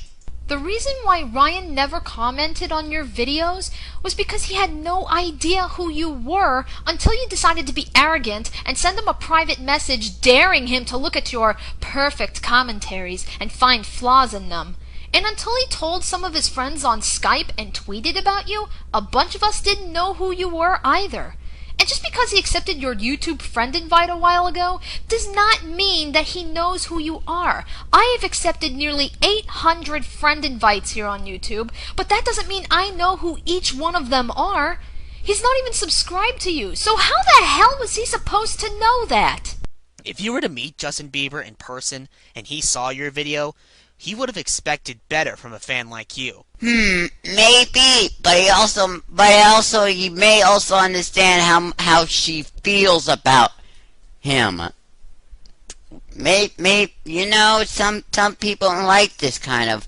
The reason why Ryan never commented on your videos was because he had no idea who you were until you decided to be arrogant and send him a private message daring him to look at your perfect commentaries and find flaws in them. And until he told some of his friends on Skype and tweeted about you, a bunch of us didn't know who you were either. And just because he accepted your YouTube friend invite a while ago does not mean that he knows who you are. I have accepted nearly 800 friend invites here on YouTube, but that doesn't mean I know who each one of them are. He's not even subscribed to you, so how the hell was he supposed to know that? If you were to meet Justin Bieber in person and he saw your video, he would have expected better from a fan like you. Maybe, but he may also understand how she feels about him. You know, some people don't like this kind of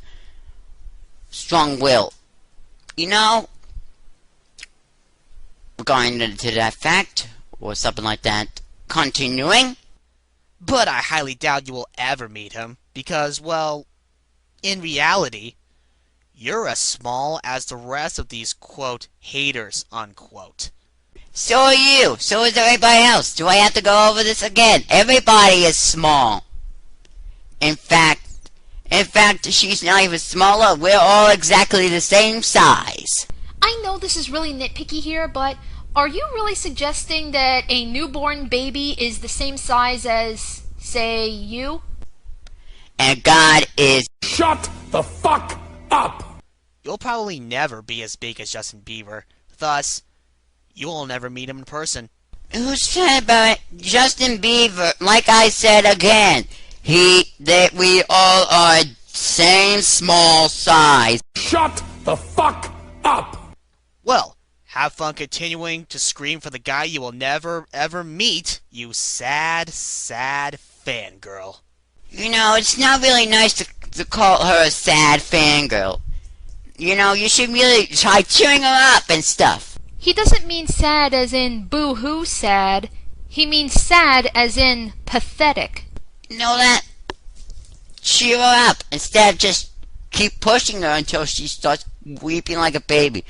strong will. You know, going to that fact, or something like that. Continuing. But I highly doubt you will ever meet him, because, well, in reality, you're as small as the rest of these, quote, haters, unquote. So are you. So is everybody else. Do I have to go over this again? Everybody is small. In fact, she's not even smaller. We're all exactly the same size. I know this is really nitpicky here, but are you really suggesting that a newborn baby is the same size as, say, you? And God is... Shut the fuck up! You'll probably never be as big as Justin Bieber. Thus, you will never meet him in person. Who said about it? Justin Bieber, like I said again, that we all are same small size. Shut the fuck up! Well, have fun continuing to scream for the guy you will never ever meet, you sad, sad fangirl. You know, it's not really nice to call her a sad fangirl. You know, you should really try cheering her up and stuff. He doesn't mean sad as in boo-hoo sad. He means sad as in pathetic. You know that? Cheer her up instead of just keep pushing her until she starts weeping like a baby.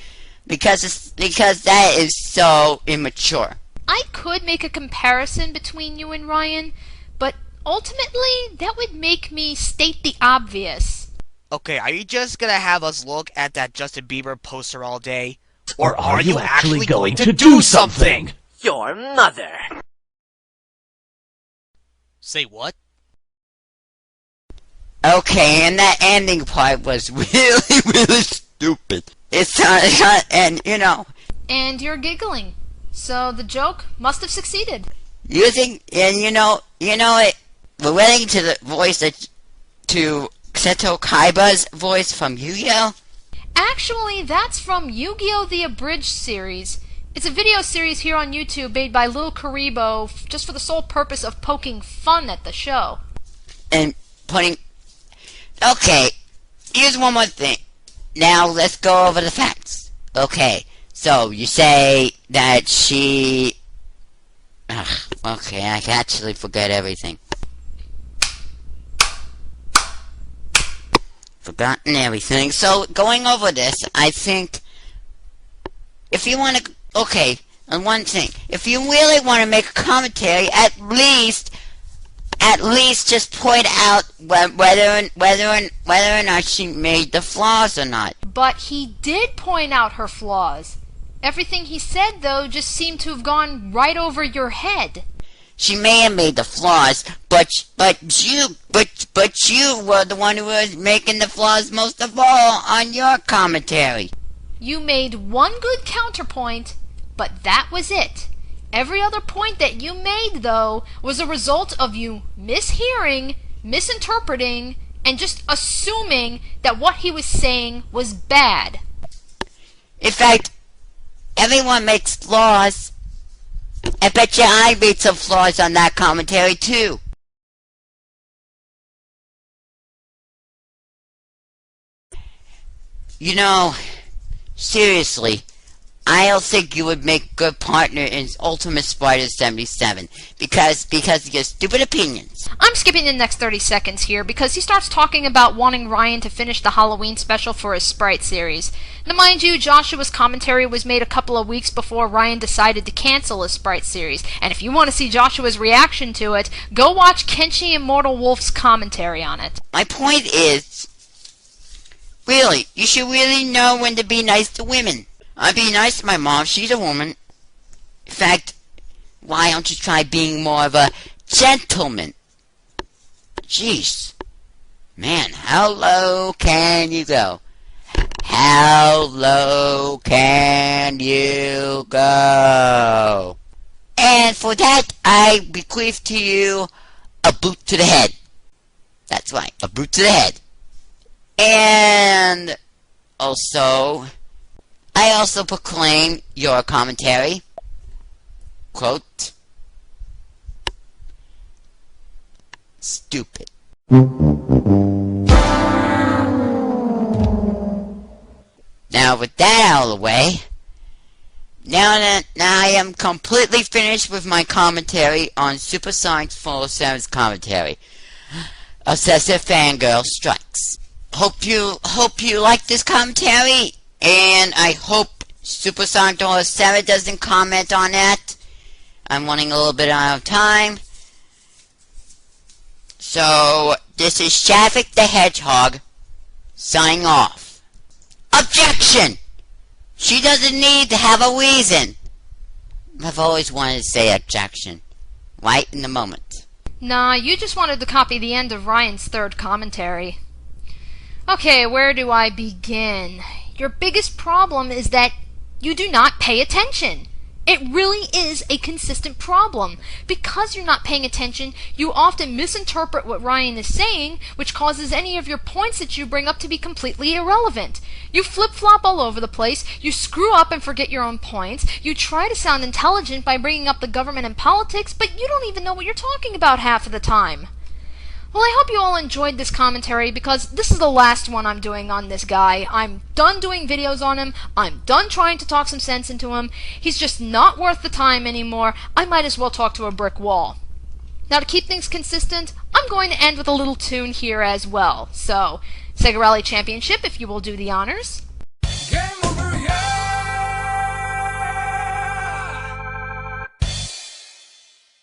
Because that is so immature. I could make a comparison between you and Ryan, but ultimately, that would make me state the obvious. Okay, are you just gonna have us look at that Justin Bieber poster all day? Or are you actually going to do something? Your mother. Say what? Okay, and that ending part was really, really stupid. It's not, and you know. And you're giggling. So the joke must have succeeded. And you know it. Relating to the voice to Seto Kaiba's voice from Yu-Gi-Oh! Actually, that's from Yu-Gi-Oh! The Abridged series. It's a video series here on YouTube made by Lil Karibo just for the sole purpose of poking fun at the show. And putting... Okay, here's one more thing. Now, let's go over the facts. Okay, so you say that she... okay, I can actually forget everything. Forgotten everything. So, going over this, I think... If you want to... Okay, and one thing. If you really want to make a commentary, at least just point out whether or not she made the flaws or not. But he did point out her flaws. Everything he said, though, just seemed to have gone right over your head. She may have made the flaws, but you were the one who was making the flaws most of all on your commentary. You made one good counterpoint, but that was it. Every other point that you made, though, was a result of you mishearing, misinterpreting, and just assuming that what he was saying was bad. In fact, everyone makes flaws. I bet you I made some flaws on that commentary, too. You know, seriously, I also think you would make a good partner in Ultimate Spider 77 because of your stupid opinions. I'm skipping the next 30 seconds here because he starts talking about wanting Ryan to finish the Halloween special for his Sprite series. Now mind you, Joshua's commentary was made a couple of weeks before Ryan decided to cancel his Sprite series, and if you want to see Joshua's reaction to it, go watch Kenshi Immortal Wolf's commentary on it. My point is, really, you should really know when to be nice to women. I'd be nice to my mom, she's a woman. In fact, why don't you try being more of a gentleman? Jeez. Man, how low can you go? How low can you go? And for that, I bequeath to you a boot to the head. That's right, a boot to the head. And also, I also proclaim your commentary, quote, stupid. Now with that out of the way, now I am completely finished with my commentary on Supersonic 407's commentary. Obsessive Fangirl Strikes. Hope you like this commentary, and I hope Supersonic 407 doesn't comment on that. I'm running a little bit out of time. So, this is Shafiq the Hedgehog signing off. Objection! She doesn't need to have a reason. I've always wanted to say objection. Right in the moment. Nah, you just wanted to copy the end of Ryan's third commentary. Okay, where do I begin? Your biggest problem is that you do not pay attention. It really is a consistent problem. Because you're not paying attention, you often misinterpret what Ryan is saying, which causes any of your points that you bring up to be completely irrelevant. You flip-flop all over the place, you screw up and forget your own points, you try to sound intelligent by bringing up the government and politics, but you don't even know what you're talking about half of the time. Well, I hope you all enjoyed this commentary because this is the last one I'm doing on this guy. I'm done doing videos on him. I'm done trying to talk some sense into him. He's just not worth the time anymore. I might as well talk to a brick wall. Now, to keep things consistent, I'm going to end with a little tune here as well. So, Sega Rally Championship, if you will do the honors. Game over, yeah!